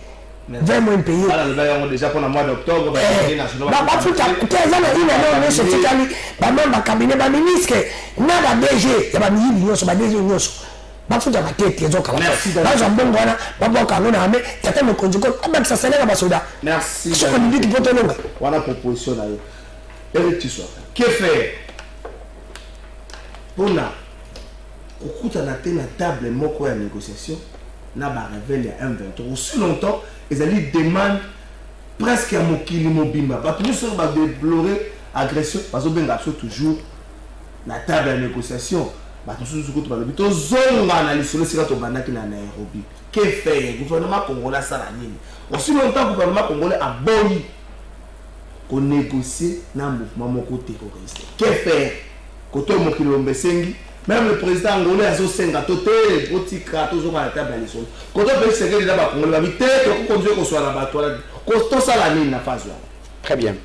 20 mois de pays. Alors, déjà pour le mois d'octobre, bah, fout à 15 ans, une année, on est sur Ticali, bah, même, bah, cabinet, bah, ministre, n'a pas DG, il y a pas millions, bah, DG, bafuta batete ezoka baza mbongo wana baboka ngona ame tata me konjiko abakisa sala ba soda merci ce qu'on dit pour tononga wana proposition na yo et tu sois que faire pona okuta na tena table moko ya négociation na ba révèle ya M23 aussi longtemps ils allaient demande presque à mokili mobimba ba plus sur ba déplorer agression parce que ben toujours la table de négociation. Nairobi. Que faire? Le gouvernement congolais ça la nini. Aussi longtemps le gouvernement congolais a boyi qu'on négocie dans le mouvement terroriste. Que faire? Côté Mokilombe Sengi, même le président angolais a son gâteau, petit gâteau sur la table à l'issue. Côté le président de la Congolais, la vitesse qu'on conduit qu'on soit là-bas, tout ça la nini na phase. Très bien.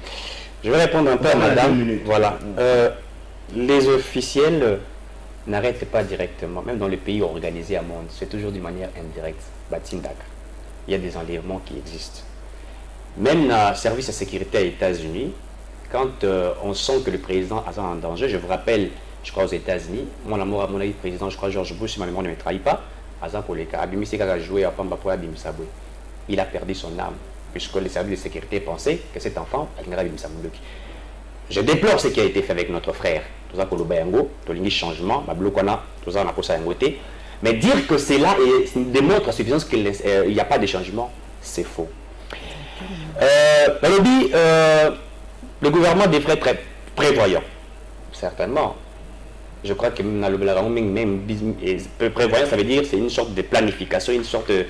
Je vais répondre un peu à madame. Voilà. Les officiels n'arrête pas directement, même dans les pays organisés à monde, c'est toujours d'une manière indirecte. Il y a des enlèvements qui existent. Même dans le service de sécurité aux États-Unis, quand on sent que le président est en danger, je vous rappelle, je crois aux États-Unis, mon amour à mon avis, président, je crois George Bush, si ma mémoire ne me trahit pas, il a perdu son âme, puisque les services de sécurité pensaient que cet enfant allait Je déplore ce qui a été fait avec notre frère. Tout ça, changement, mais dire que c'est là et démontre à suffisance qu'il n'y a pas de changement, c'est faux. Le gouvernement devrait être prévoyant. Certainement. Je crois que même prévoyant, ça veut dire c'est une sorte de planification, une sorte de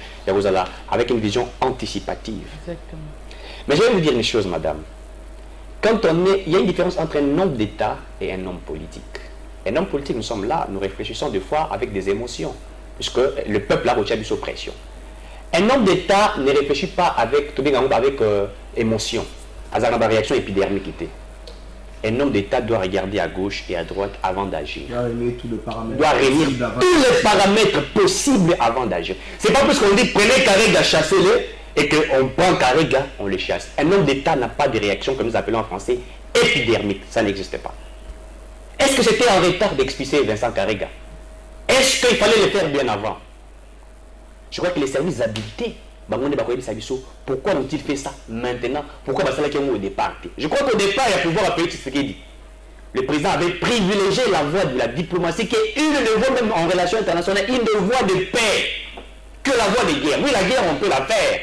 avec une vision anticipative. Exactement. Mais je vais vous dire une chose, madame. Quand on est, il y a une différence entre un homme d'État et un homme politique. Un homme politique, nous sommes là, nous réfléchissons des fois avec des émotions, puisque le peuple a reçu sous pression. Un homme d'État ne réfléchit pas avec émotion, avec une réaction épidermique. Un homme d'État doit regarder à gauche et à droite avant d'agir. Doit réunir tous les paramètres possibles avant d'agir. C'est pas parce qu'on dit prenez Karega, chassez-le, et qu'on prend Karega, on le chasse. Un homme d'État n'a pas de réaction, comme nous appelons en français, épidermique. Ça n'existe pas. Est-ce que c'était en retard d'expulser Vincent Karega? Est-ce qu'il fallait le faire bien avant? Je crois que les services habilités, pourquoi ont-ils fait ça maintenant? Pourquoi au départ? Je crois qu'au départ, il y a pouvoir appeler Tshisekedi. Le président avait privilégié la voie de la diplomatie, qui est une des voies, même en relation internationale, une des voies de paix, que la voie de guerre. Oui, la guerre, on peut la faire.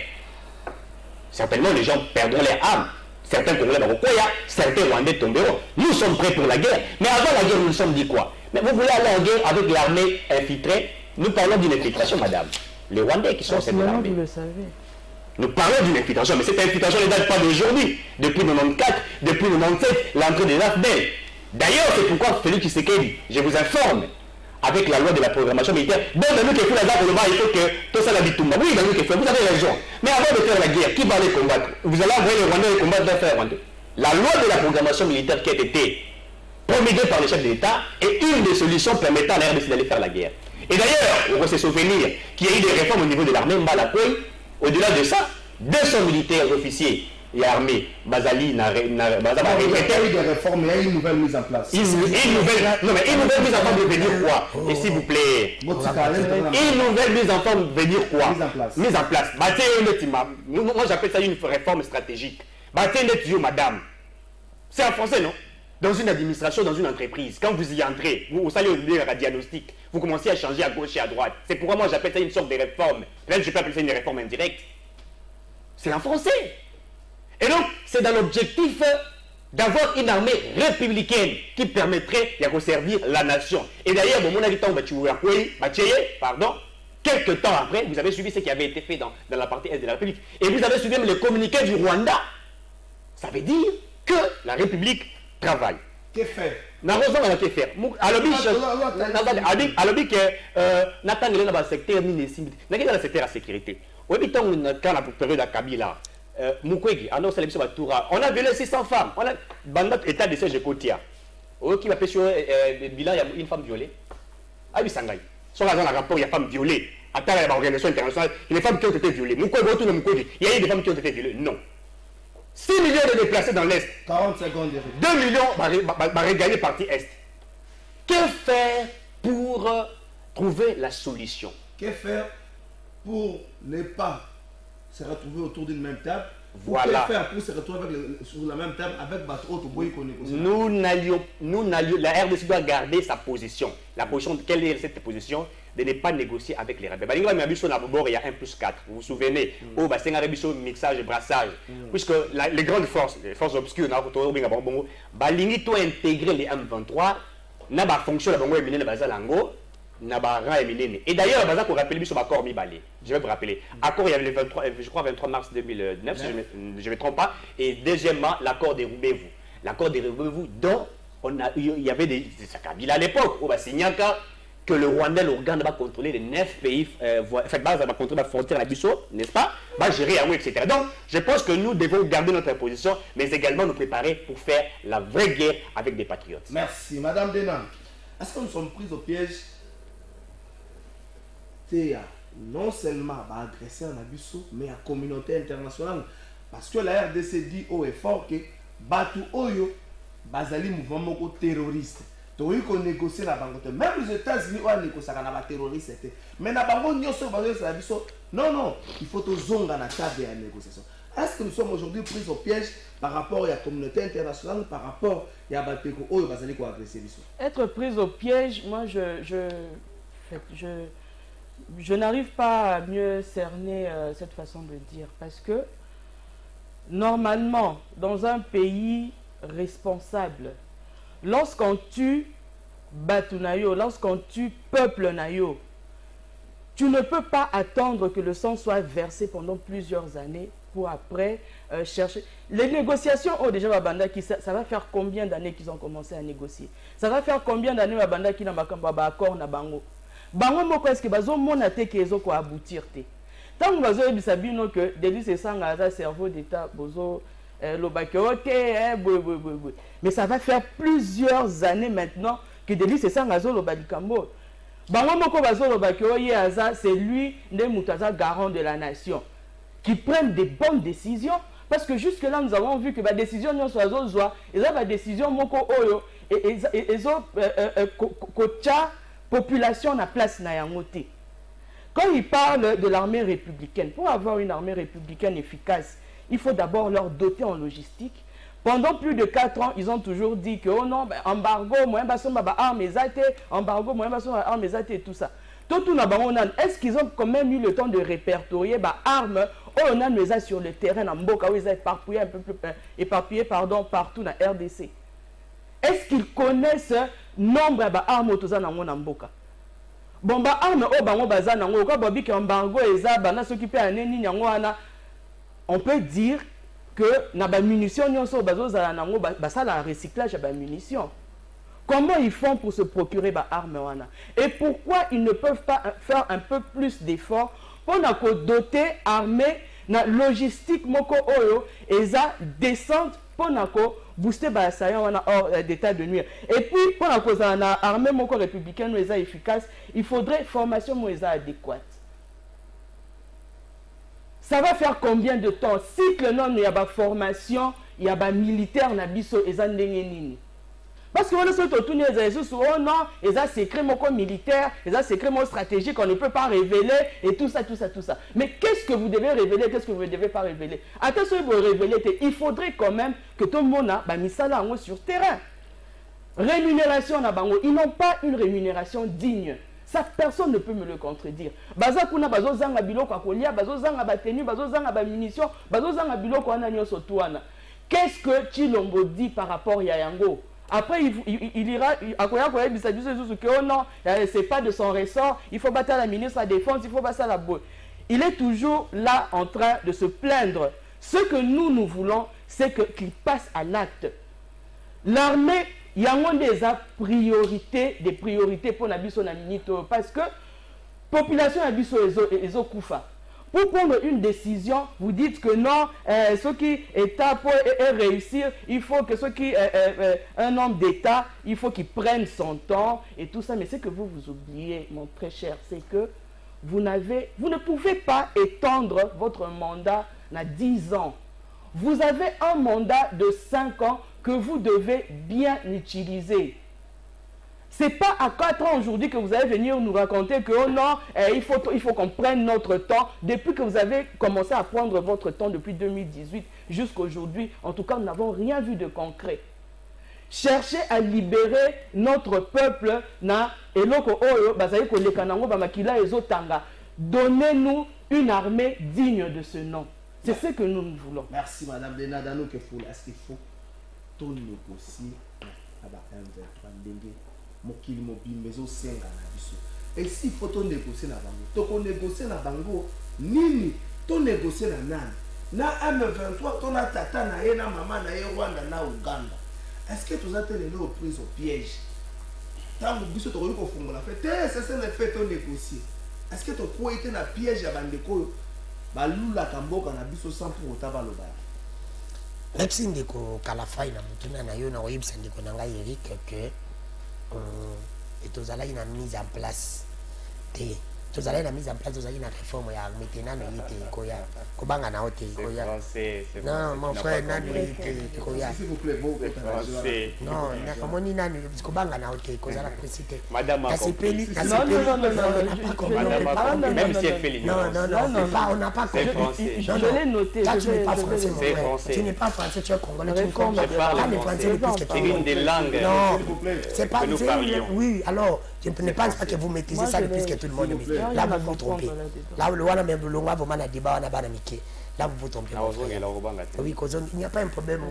Certainement, les gens perdront leur âme. Certains Congolais Barokoya, certains Rwandais tomberont. Nous sommes prêts pour la guerre. Mais avant la guerre, nous nous sommes dit quoi? Mais vous voulez aller en guerre avec l'armée infiltrée? Nous parlons d'une infiltration, madame. Les Rwandais qui sont cette armée. Vous le savez. Nous parlons d'une infiltration, mais cette infiltration ne date pas d'aujourd'hui. Depuis 94, depuis 97, l'entrée des AFDEL. D'ailleurs, c'est pourquoi Félix Tshisekedi, je vous informe, avec la loi de la programmation militaire, il faut que tout ça la bitumba. Oui, vous avez raison. Mais avant de faire la guerre, qui va les combattre? Vous allez envoyer les Rwandais les combattre vers Rwandais. La loi de la programmation militaire qui a été promulguée par les chefs de l'État est une des solutions permettant à la RDC d'aller faire la guerre. Et d'ailleurs, on va se souvenir qu'il y a eu des réformes au niveau de l'armée Mbalakoy. Au-delà de ça, 200 militaires officiers et armée, Bazali n'a il y a eu des réformes, il y a eu une nouvelle mise en place. Une nouvelle mise en forme veut dire quoi? Et s'il vous plaît, une nouvelle mise en forme veut dire quoi? Mise en place. Moi j'appelle ça une réforme stratégique. Madame. C'est en français, non? Dans une administration, dans une entreprise, quand vous y entrez, vous allez au diagnostic, vous commencez à changer à gauche et à droite. C'est pourquoi moi j'appelle ça une sorte de réforme. Même je peux appeler ça une réforme indirecte. C'est en français. Et donc, c'est dans l'objectif d'avoir une armée républicaine qui permettrait de servir la nation. Et d'ailleurs, quelques temps après, vous avez suivi ce qui avait été fait dans la partie est de la République. Et vous avez suivi même le communiqué du Rwanda. Ça veut dire que la République travaille. Que faire? N'a raison à que faire. Alors, Nathan est dans le secteur de la sécurité. Quand la période de Kabila, Mukwege, on a violé 600 femmes. On a notre état de siège côtière. Qui va faire sur le bilan, il y a une femme violée. Ah oui, Sangaï. Sur la rapport, il y a une femme violée. À travers l'organisation internationale, il y a des femmes qui ont été violées. Mukwege, il y a eu des femmes qui ont été violées. Non. 6 millions de déplacés dans l'Est. 40 secondes. 2 millions va regagner partie Est. Que faire pour trouver la solution? Que faire pour ne pas se retrouver autour d'une même table? Voilà. Que faire pour se retrouver sur la même table avec d'autres boys qu'on négocie? Nous n'allions, la RDC doit garder sa position. La position, quelle est cette position? De ne pas négocier avec les rebelles. Il y a 1+4. Vous vous souvenez? C'est un mixage et brassage. Puisque les grandes forces, les forces obscures, ils ont intégré les M23, n'a pas fonctionné et d'ailleurs, je vais vous rappeler. Accord, il y avait le 23, je crois 23 mars 2009, si je ne me trompe pas. Et deuxièmement, l'accord des Roubaix-vous. L'accord des Roubaix-vous, dont il y avait des Kabila à l'époque, au Bassignaka, que le Rwanda, l'organe va contrôler les 9 pays, va contrôler la frontière à Bissau, n'est-ce pas? Va gérer Amou, etc. Donc, je pense que nous devons garder notre position, mais également nous préparer pour faire la vraie guerre avec des patriotes. Merci. Madame Denan, est-ce que nous sommes pris au piège? Non seulement à agresser en Abisso, mais à la communauté internationale. Parce que la RDC dit haut et fort que Batu Oyo, Bazali mouvement terroriste. Donc il faut négocier la banque. Même les États-Unis ont négocié avec les terroristes. Mais la banque non, il faut que zonga na table de négociation. Est-ce que nous sommes aujourd'hui pris au piège par rapport à la communauté internationale, par rapport à la Bateko Oyo, Bazali ko agresser Bisso? Être pris au piège, moi je n'arrive pas à mieux cerner cette façon de dire, parce que normalement, dans un pays responsable, lorsqu'on tue Batu Nayo, lorsqu'on tue peuple Nayo, tu ne peux pas attendre que le sang soit versé pendant plusieurs années pour après chercher. Les négociations, déjà Babanda, ça va faire combien d'années qu'ils ont commencé à négocier? Ça va faire combien d'années Babanda qui n'a pas accord na bango? Bango moko est-ce que bazo monate kezo ko aboutir te. Tant que bazo ebisabino que Delis Esanga a cerveau d'état bozo lobake OK mais ça va faire plusieurs années maintenant que Delis Esanga zo lobalikambo. Bango moko bazo lobake oye aza c'est lui ndé mutaza garant de la nation qui prennent des bonnes décisions parce que jusque là nous avons vu que ba décision non soit zo et ça ba décision moko oyo et zo kocha population na place na yangote. Quand ils parlent de l'armée républicaine, pour avoir une armée républicaine efficace, il faut d'abord leur doter en logistique. Pendant plus de 4 ans, ils ont toujours dit que oh non, embargo, embargo, et tout ça. Est-ce qu'ils ont quand même eu le temps de répertorier armes on a les sur le terrain, en Mboka, où ils éparpillés partout dans la RDC? Est-ce qu'ils connaissent nombre d'armes autour de Mboka? Bon, armes au bango bazana ngo ko bobi ke embargo eza bana s'occuper à neni nyango ana. On peut dire que na ba munitions nyonso bazo za nango ba ça la recyclage ba munitions. Comment ils font pour se procurer ba armes wana? Et pourquoi ils ne peuvent pas faire un peu plus d'efforts pour na ko doter armée na logistique moko oyo eza descente pour na ko booster ba assaillants wana hors d'état de nuire. Et puis pour la cause na armée moko républicaine eza efficace, il faudrait formation moeza adéquate. Ça va faire combien de temps? Cycle non, il y a pas formation, il y a pas militaire, na biso et ça nini. Parce que on se tourne les oh non, et ça secret mon militaire, et ça secret mon stratégique qu'on ne peut pas révéler et tout ça. Mais qu'est-ce que vous devez révéler, qu'est-ce que vous ne devez pas révéler? Attention, vous révéler, il faudrait quand même que tout le monde a mis ça là sur terrain. Rémunération na bango, ils n'ont pas une rémunération digne. Ça, personne ne peut me le contredire. Baza kuna bazo zanga biloko akolia, bazo zanga batenu, bazo zanga ba munitions, bazo zanga biloko ananyo sotuana. Qu'est-ce que Tshilombo dit par rapport à Yango? Après, il ira, oh non, c'est pas de son ressort, il faut battre la ministre de la Défense, il faut battre la boue. Il est toujours là en train de se plaindre. Ce que nous voulons, c'est qu'il passe à l'acte. L'armée, il y a des priorités pour Nabiso Naminito, parce que la population Nabiso est au Koufa. Pour prendre une décision, vous dites que non, ce qui est pour réussir, il faut que un homme d'État, il faut qu'il prenne son temps et tout ça. Mais ce que vous oubliez, mon très cher, c'est que vous ne pouvez pas étendre votre mandat à 10 ans. Vous avez un mandat de 5 ans que vous devez bien utiliser. Ce n'est pas à 4 ans aujourd'hui que vous allez venir nous raconter que oh non, il faut qu'on prenne notre temps. Depuis que vous avez commencé à prendre votre temps depuis 2018 jusqu'à aujourd'hui, en tout cas, nous n'avons rien vu de concret. Cherchez à libérer notre peuple. Donnez-nous une armée digne de ce nom. C'est ce que nous voulons. Merci Madame Denadano. Est-ce qu'il faut tout négocier avec M23 mokili mobile mais au senga na biso et si faut to négocier na bango to ko négocier na bango nini to négocier na nani na M23 to na tata na ye na mama na ye Rwanda na Uganda. Est-ce que tu as tenu aux prises au piège tant biso to ko fungola fait c'est le fait to négocier? Est-ce que tu crois été na piège ya bandeko balula kamboka na biso sans pour autant baloba? Merci ndeko Kalafai na mutuna na yo na oyebisa ndeko nanga Eric que et tous allez une mise en place tous allez la mise en place tous allez une réforme ya maintenant na yite koya kobanga na hote koya non mon frère nani yite koya s'il vous plaît bon non na komoni nani kobanga na hote kozala précité madame Kasipeli non même si elle fait les non on n'a pas compris je l'ai noté. Tu n'es pas français, c'est français. Tu n'es pas français, tu es congolais, tu ne comprends pas. C'est une des langues. Non, c'est pas que nous parlions. Oui, alors, je ne pense pas que vous maîtrisez ça depuis que tout le monde maîtrise. Là, vous vous trompez. Là, le Wana même le Longa, vous m'en a débat, on a banamiqué. Là, vous vous trompez. Oui, il n'y a pas un problème.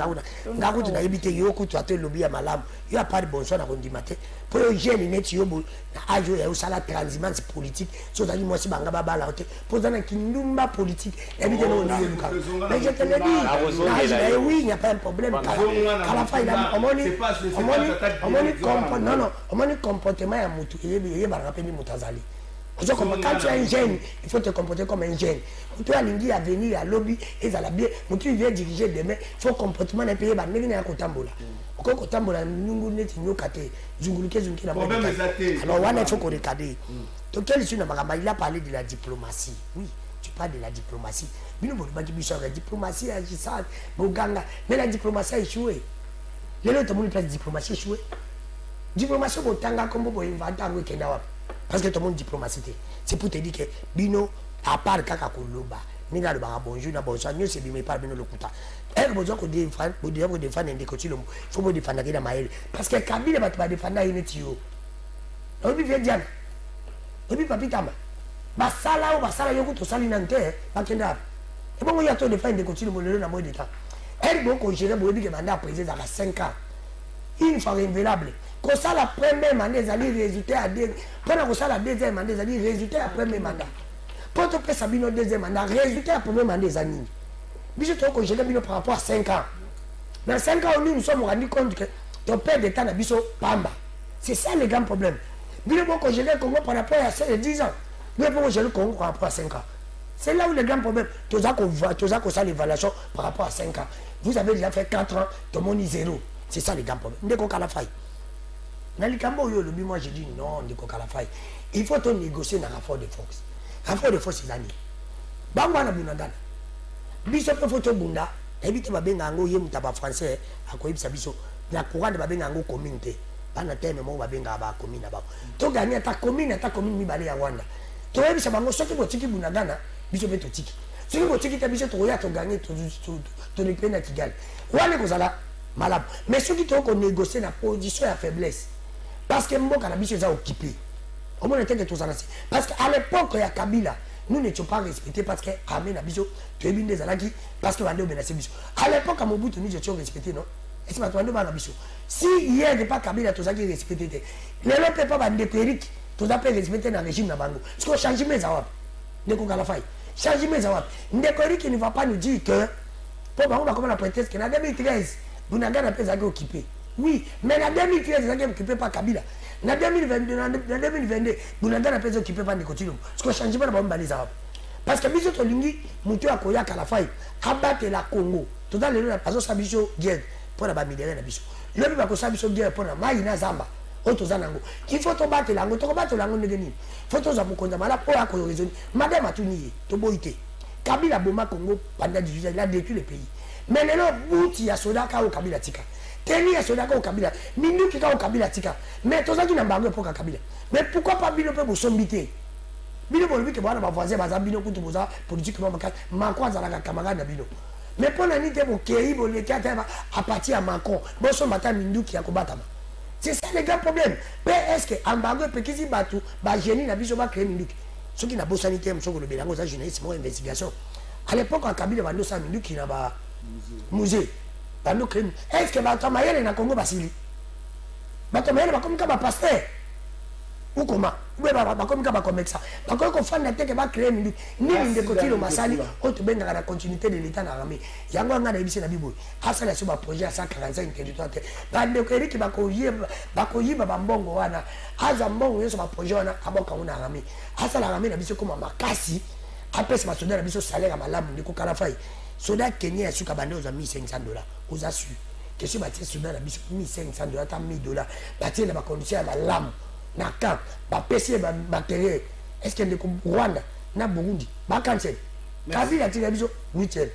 Ngaru, tu n'as évité Yoko, tu as te lobby à Malam. Il n'y a pas de bon son à Rondimate. Pour le génie, net, Yobo, Ajo, il y a aussi la transhumance politique. Sur la moi, si Bangaba, la haute. Pour un Kindumba politique. Évidemment, mais je te le dis. Oui, il n'y a pas un problème. À la fin, il a un comportement à Moutou. Il va rappeler Moutazali. Quand tu es un jeune, il faut te comporter comme un jeune. Tu as l'indi à venir à lobby et à la bien. Quand tu viens diriger demain, il faut comportement d'un pays. Mais il y a un cotambola. Quand cotambola, nous n'est pas caté. Alors, il faut qu'on recadre. Donc, il a parlé de la diplomatie. Oui, tu parles de la diplomatie. Mais nous, la diplomatie a ça. Mais la diplomatie a échoué. Les autres ont la diplomatie a échoué. Diplomatie, on tanga comme on invente un week-end. Parce que tout le monde diplomatie. C'est pour te dire que Bino, à part Kaka Koloba, ni na le bonjour, na bonsoir, nous c'est Bino par Bino le Kouta. Elle besoin que défendre, pour défendre un décotil, il faut me défendre la Maël. Parce que Kabila va te défendre une tio. On lui vient dire, on lui papitama. Basala ou basala yoko to salinante, bakenda. Et bon, il y a tout défendre un décotil, le na mode d'état. Elle bon qu'on gère, bon, que mandat président à 5 ans. Une fois renouvelable. Quand ça la première mandat, ils allaient résulter à deux. Pendant que ça la deuxième mandat, ils allaient résulter à premier mandat. Quand on fait ça, le deuxième mandat, résulter à premier mandat, ils allaient. Mais je trouve que j'ai mis par rapport à 5 ans. Dans 5 ans, nous nous sommes rendus compte que ton père d'État n'a pas Pamba. C'est ça le grand problème. Mais bon, quand j'ai le Congo par rapport à 10 ans, mais bon, j'ai le Congo par rapport à 5 ans. C'est là où le grand problème. Tout ça qu'on ça l'évaluation par rapport à 5 ans. Vous avez déjà fait 4 ans, tout le monde est 0. C'est ça le grand problème. Dès qu'on a la faille. Dans le Cambo, moi je dis non, il faut négocier dans le rapport de force. Le rapport de force, c'est l'année. Bangwana Bunandana. biso pe photo bunda ebite babenga yango ye mutaba français akoyebisa biso na courant de babenga yango communauté bana teme mo babenga ba commune ba to gagner ta commune mibale ya Rwanda to yebisa bango soki botiki bunda gana biso pe totiki soki botiki ta biso to ya to gagner to ne pena Kigali wana kozala malade mais soki to ko négocier na position ya faiblesse parce que mboka na biso za occupé au moins que tous parce qu'à l'époque il y a Kabila nous n'étions pas respectés parce que Amé Nabiso tu es bien des alaki parce que Wande Obenase Biso à l'époque à Mobutu nous étions respectés non et c'est pas toi Wande Nabiso si hier n'est pas Kabila tous qui respecté les autres pas Wande Eric tous appels respectés dans le régime Nabango parce que changement ça va Ndeko Kalafai changement ça va Ndeko Eric ne va pas nous dire que pour on va comme la prétexte que en 2013 vous n'avez pas été occupé oui mais en 2013 vous n'avez pas occupé par Kabila en 2022 vous n'avez pas été occupé par Ndeko Tshilombo parce que changement na bomba les arabes parce que biso to lingi mutu akoya Kalafai abattre la Congo tout dans le paso sa biso guerre pour la bamidere na biso le bi ba ko sa biso guerre pour na mai na zamba oto zanango il faut to battre lango to battre lango ndeni faut to za mukonza mala po ako raisonner madame atuniye to boité Kabila boma Congo pendant 18 ans il a détruit le pays mais lelo buti ya soda ka o Kabila tika teni ya soda ka o Kabila minduki ka o Kabila tika mais to za ki na mbango pour Kabila mais pourquoi pas bino pe bosombité bino bolobi ke bana ba voisin baza bino kutu boza politiquement makwa za la camarade na bino mais pour la nité bo kei bo le kata à partir à Macron boso mata minduki ya ko batama c'est ça le grand problème mais est-ce que embargo pe kisi batu ba génie na biso ba créer minduki ce qui n'a pas sanité msoko le belango za journaliste mo investigation à l'époque en Kabila bando sa minduki na ba musée bando créer est-ce que batu mayele na Congo basili batu mayele ba comme ka ba pasteur ou comment ou ba comme ka ba comme ça ba ko fanda te ke ba créer minduki ni Ndeko Tshilombo masali o to benga na continuité de l'état na armée yango nga na ebisi na bibo asala so ba projet à 145 territoire te bande ko eri ki ba ko yiba ba mbongo wana aza mbongo yeso ba projet wana aboka una armée asala armée na biso koma makasi apesa ba soda na biso salaire à malamu Ndeko Kalafai soda Kenya suka bande oza $1500 oza su que si ba tie soda na biso $1500 ta $1000 ba tie na ba condition ya malamu na camp ba PC ba matériel est-ce que Ndeko Rwanda na Burundi ba cancel Kabila tika biso 8e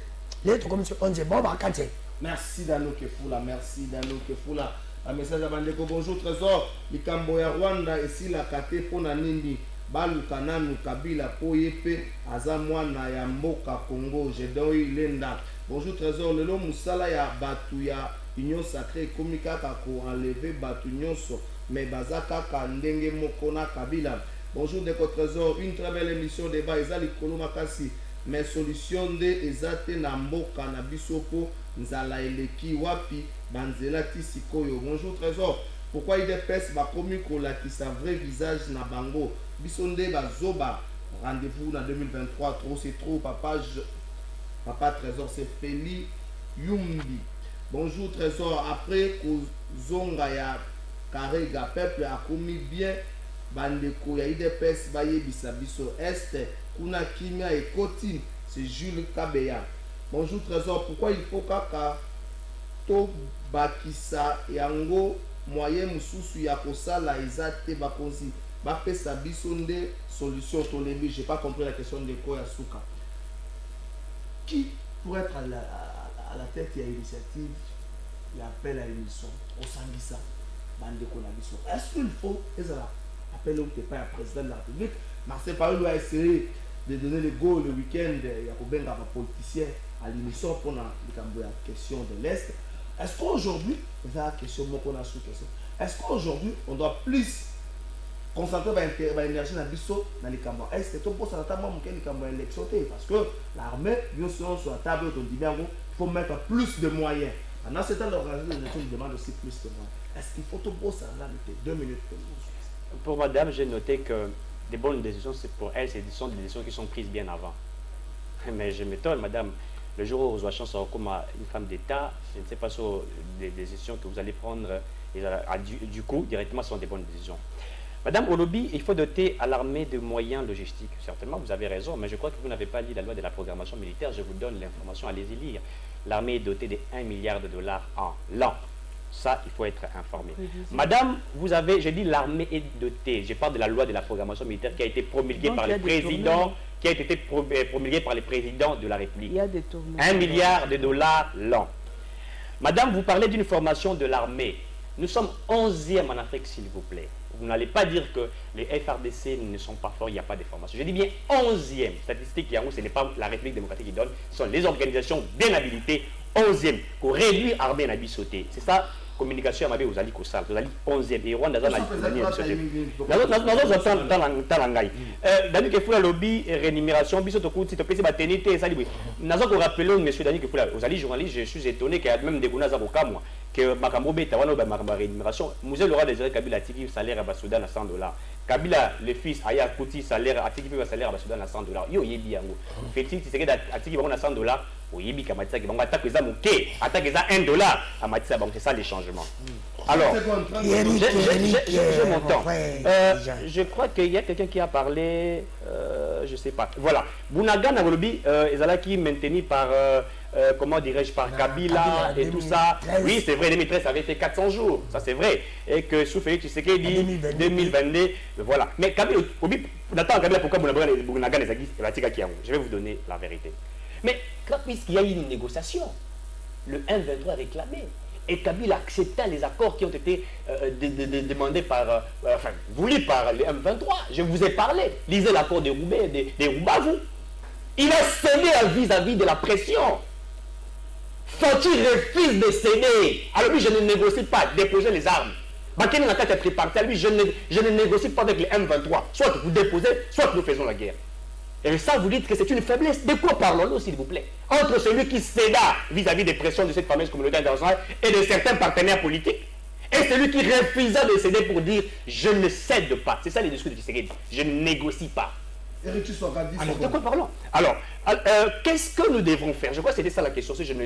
les to comme 11e bon ba cancel. Merci Dano Kefula, merci Dano Kefula. Un message à Bandeko, bonjour Trésor, Likambo ya Rwanda ici la kate pona nindi baluka nanu Kabila po yepe aza mwana ya mboka Congo Jedoi Lenda. Bonjour Trésor, lelo musala ya batu ya Union Sacrée komika ka ko enlever batu nyonso mais bazaka ka ndenge moko na Kabila. Bonjour Ndeko Trésor, une très belle émission débat ezali kolo makasi mais solution de ezate na mboka na bisopo nzala eleki wapi banzela ti sikoyo. Bonjour Trésor, pourquoi IDPS bakomi kolakisa vrai visage na bango bisonde bazoba rendez-vous na 2023 trop c'est trop papa Trésor c'est Feli Yumbi. Bonjour Trésor, après kozonga ya Karega peuple akomi bien bandeko ya IDPS bayebisa biso este kuna kimia ekoti c'est Jules Kabeya. Bonjour Trésor, pourquoi il faut kaka to bakisa yango moyen mususu ya kosala ezate bakonzi bapesa biso nde solution tolebi. J'ai pas compris la question de quoi ya suka. Qui pourrait être à la tête de l'initiative l'appel à l'émission au Sangisa bandeko na biso? Est-ce qu'il faut appel au président de la République? Marcel Paul a essayé de donner le go le week-end, il y a combien de politiciens à l'émission pour la question de l'Est. Est-ce qu'aujourd'hui, la question question, est-ce qu'aujourd'hui on doit plus concentrer l'énergie dans biso dans les Cambodges? Est-ce que pour ça notamment les Cambodges élection parce que l'armée bien sûr sur la table on dit bien il faut mettre plus de moyens. Pendant ce temps l'organisation demande aussi plus de moyens. Est-ce qu'il faut tout pour ça là 2 minutes pour madame, j'ai noté que des bonnes décisions, pour elle, ce sont des décisions qui sont prises bien avant. Mais je m'étonne, madame, le jour où vous avez chance comme une femme d'État, je ne sais pas sur des décisions que vous allez prendre, du coup, directement, ce sont des bonnes décisions. Madame, au lobby, il faut doter à l'armée de moyens logistiques. Certainement, vous avez raison, mais je crois que vous n'avez pas lu la loi de la programmation militaire. Je vous donne l'information, allez-y lire. L'armée est dotée de $1 milliard en l'an. Ça, il faut être informé. Madame, vous avez, j'ai dit l'armée est dotée. Je parle de la loi de la programmation militaire qui a été promulguée par le président qui a été promulgué par le président de la République. Il y a des tournées. 1 milliard de dollars l'an. Madame, vous parlez d'une formation de l'armée. Nous sommes 11e en Afrique, s'il vous plaît. Vous n'allez pas dire que les FRDC ne sont pas forts, il n'y a pas de formation. Je dis bien 11e. Statistique, ce n'est pas la République démocratique qui donne, ce sont les organisations bien habilitées. 11e. Pour réduire l'armée, on a sauté. C'est ça, communication, vous allez au SAL. Vous allez 11e. Et Rwanda, vous allez sauté. Nous avons Dani Kefoula lobby rémunération biso to kuti to pesi batenité ezali bwe nazo ko rappeler monsieur Dani Kefoula ozali journaliste je suis étonné qu'il y a même des gounas ko kamwa que makambo beta wana ba makambo rémunération musée Laurent Désiré Kabila tiki salaire à Soudan à $100 Kabila le fils aya kuti salaire atiki pe salaire à Soudan à $100 yo yebi yango feti tiseke atiki bango na $100 oyebi kamatisa ki bango attaque za moke attaque za $1 amatisa bango c'est ça les changements. Alors, je m'entends. Je crois qu'il y a quelqu'un qui a parlé, je ne sais pas. Voilà. Bounaga Nagolobi, Ezala qui est maintenu par, comment dirais-je, par Kabila et tout ça. Oui, c'est vrai, 2013, ça avait fait 400 jours. Ça, c'est vrai. Et que sous Félix Tshisekedi, 2022, voilà. Mais Kabila, Kabila, pourquoi Bounaga je vais vous donner la vérité. Mais puisqu'il y a eu une négociation, le 1-23 réclamé. Et Kabila accepta les accords qui ont été demandés par, enfin, voulus par les M23. Je vous ai parlé. Lisez l'accord de Roubaix, des Roubavu. Il a cédé vis-à-vis de la pression. Fati refuse de céder. Alors lui, je ne négocie pas, déposer les armes. Bakene Nakate a pris parti. Lui, je ne négocie pas avec les M23. Soit vous déposez, soit nous faisons la guerre. Et ça, vous dites que c'est une faiblesse. De quoi parlons-nous, s'il vous plaît? Entre celui qui céda vis-à-vis des pressions de cette fameuse communauté internationale et de certains partenaires politiques, et celui qui refusa de céder pour dire « je ne cède pas ». C'est ça les discours de Tshisekedi. Je ne négocie pas. Alors, de quoi parlons? Alors, qu'est-ce que nous devons faire? Je crois que c'était ça la question. Si qui peut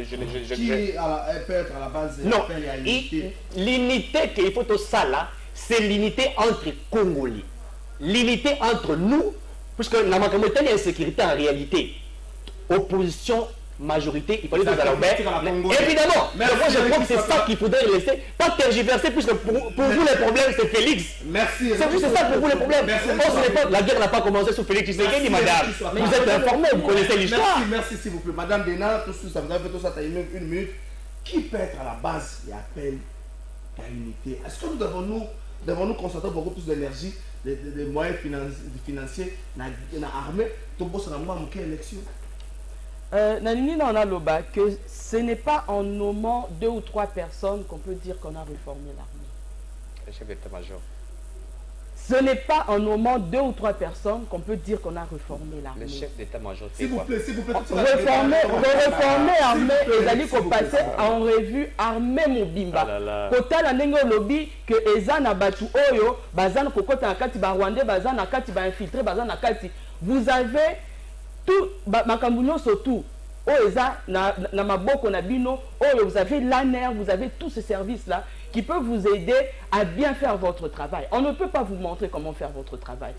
être à la base de l'unité? L'unité qu'il faut au Sala, c'est l'unité entre Congolais. L'unité entre nous. Puisque dans la insécurité en réalité, opposition, majorité, il fallait que évidemment, mais moi je crois que c'est ça qu'il faudrait laisser, pas tergiverser, puisque pour vous les problèmes c'est Félix. Merci. C'est ça pour vous les problèmes. La guerre n'a pas commencé sous Félix Tshisekedi, madame. Vous êtes informés, vous connaissez l'histoire. Merci s'il vous plaît. Madame Dena, tout ça, vous avez fait tout ça, une minute. Qui peut être à la base et appelle à l'unité? Est-ce que nous devons nous concentrer beaucoup plus d'énergie, des moyens financiers dans l'armée pour bosser dans l'élection? Nanini dans Loba, que ce n'est pas en nommant 2 ou 3 personnes qu'on peut dire qu'on a réformé l'armée. Le chef d'état-major. Ce n'est pas en nommant 2 ou 3 personnes qu'on peut dire qu'on a réformé l'armée. Le chef d'état-major, s'il vous plaît, réformer l'armée, les alliés qu'on passait en revue armée Mobimba. Kota la nengo lobby que Ezana Batu Oyo, Bazan Kokota Nakati Barwande, Bazan Nakati ba infiltré, Bazan Nakati. Vous avez tout, Makambuno surtout. Oeza na maboko na bino, vous avez l'ANER, vous avez tous ces services-là qui peuvent vous aider à bien faire votre travail. On ne peut pas vous montrer comment faire votre travail.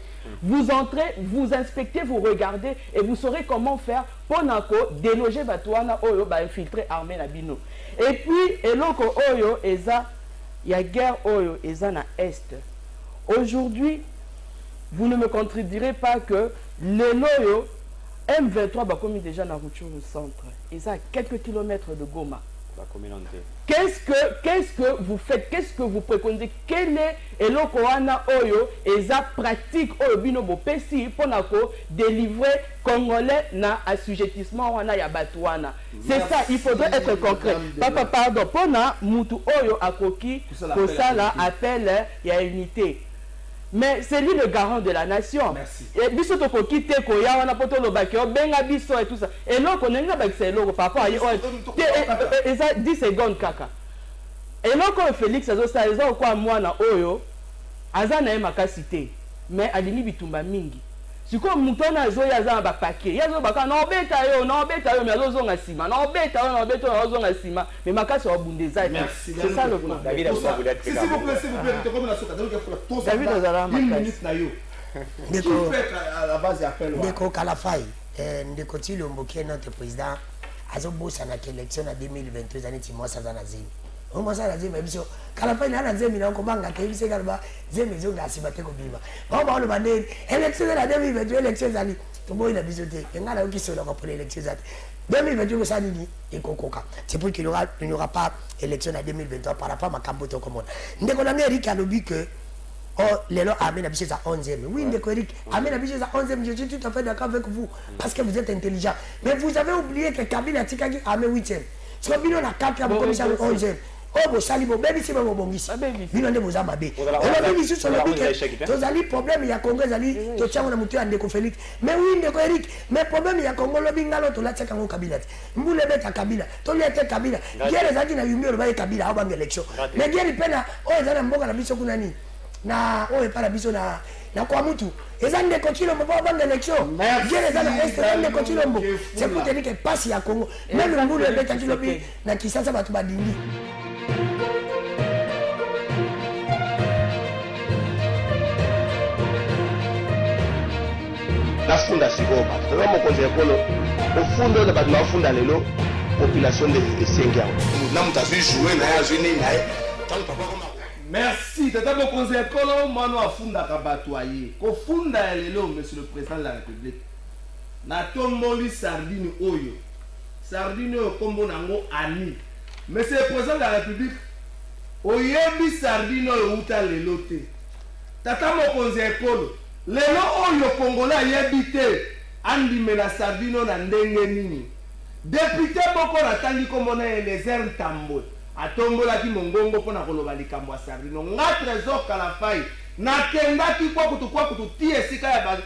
Vous entrez, vous inspectez, vous regardez et vous saurez comment faire pour déloger Batouana Oyo, infiltrer armée na bino. Et puis, eloko Oyo, Eza, il y a guerre Oyo, Eza na Est. Aujourd'hui, vous ne me contredirez pas que les Loyo, M23 va commis déjà dans Rutshuru au centre. Et ça à quelques kilomètres de Goma. Qu'est-ce que vous faites? Qu'est-ce que vous préconisez? Quel est Elokoana Oyo et ça pratique Oyo Binobo Pessi pour délivrer Congolais na assujettissement wana ya Batouana? C'est ça, il faudrait être concret. Papa, pardon, pour na Mutu Oyo Akoki, pour ça là, appelle il y a unité. Mais c'est lui le garant de la nation. Merci. Et biso to quitter koya wana poto lo bakio benga biso et tout ça. Et là on est là avec c'est logo papa et ça 10 secondes kaka. Et là quand Félix azo ça ils ont quoi moi na oyo azana e makasité mais alimi bitumba mingi. Siko mutona azo yaza ba paquet. Yazo baka na obeta yo mais azo nga sima. Na obeta azo nga sima mais makasi obundeza. C'est ça le point. David s'il vous plaît, David une minute na yo. À la base appel. Ndeko Kalafai, ndeko Tshilombo qui est notre président azo bossa na élection en 2023 ani Timoa Sazana Zemi. On m'a dit mais biso Kalafai na Zemi na komanga ke biso kalba Zemi zo na sibate ko bima. On va le bander élection de la 2023 élection zali toboyi na biso te enga na yoki solo pour l'élection zate 2022 ça nini ekokoka c'est pour qu'il n'y aura pas élection en 2023 par rapport à makambo to komona ndeko na Eric alobi que oh lelo amena biso za 11e oui ndeko Eric amena biso za 11e je suis tout à fait d'accord avec vous parce que vous êtes intelligent mais vous avez oublié que Kabila tikaki ame 8e so bino na 4e bo komisa 11e oh bo sali bo bebi si bo bongisi bino nde boza mabe on a vu sur le week tozali problème ya Congo zali to tiango na mutu ya ndeko Félix mais oui ndeko Eric mais problème ya Congo lobi ngalo to la tiaka ngo Kabila mbule beta Kabila to liete Kabila guerre zaki na yumio lo ba Kabila au bang élection mais guerre pena oh zana mboka na biso kuna ni na oh epara biso na kwa mutu ezande kochilombo ba bang élection guerre zana est ezande kochilombo c'est pour te dire que passe ya Congo même mbule beta kilobi na kisasa batu badindi. La funda sigoba tala mokonzi ekolo ofundo na bato bafunda lelo population de 5 ans na mutazi jouer na ya zini na tant papa koma merci tata mokonzi ekolo mano afunda ka bato aye ko funda lelo monsieur le président de la république na tomboli sardine oyo kombo nango ani monsieur le président de la république oyebi sardine oyo uta lelo te tata mokonzi ekolo lelo oyo Kongola yebite andimela sardino na ndenge nini député boko natangi komona Eliezer Ntambwe atombolaki mongongo pona koloba likambo ya sardino nga Trésor Kalafai nakendaki kwa kutu tie sika ya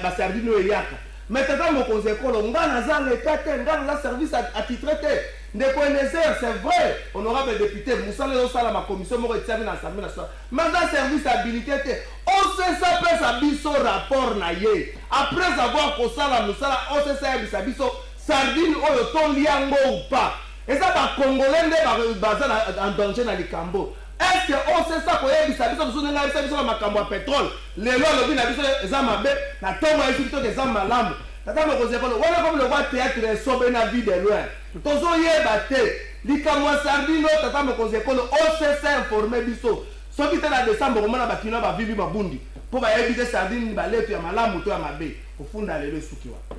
ba sardino eyaka mais tata mokonzi ekolo nga naza leta te nga naza service attitré te ndeko Eliezer c'est vrai honorable député musala osala ma commission moko etiami na assemblée nationale mais dans service habilité te OCSA pesa biso rapport na ye après avoir kosala musala OCSA bisa biso sardine oyo toliango ou pas eza ba congolais nde baza en danger na likambo est-ce que OCSA koyebisa biso biso ndenga bisa biso na makambo ya pétrole lelo alobi na biso eza mabe na tongo yesu biso eza malamu tata mokonzi ekolo wana comme le roi théâtre esobe na vie de loin tozoyeba te likambo ya sardine oyo tata mokonzi ekolo OCSA informe biso soki te na décembre komona bakino bavivi babundi mpo bayebi te sardine baleto ya malamu to ya mabe kofunda lelo esuki wa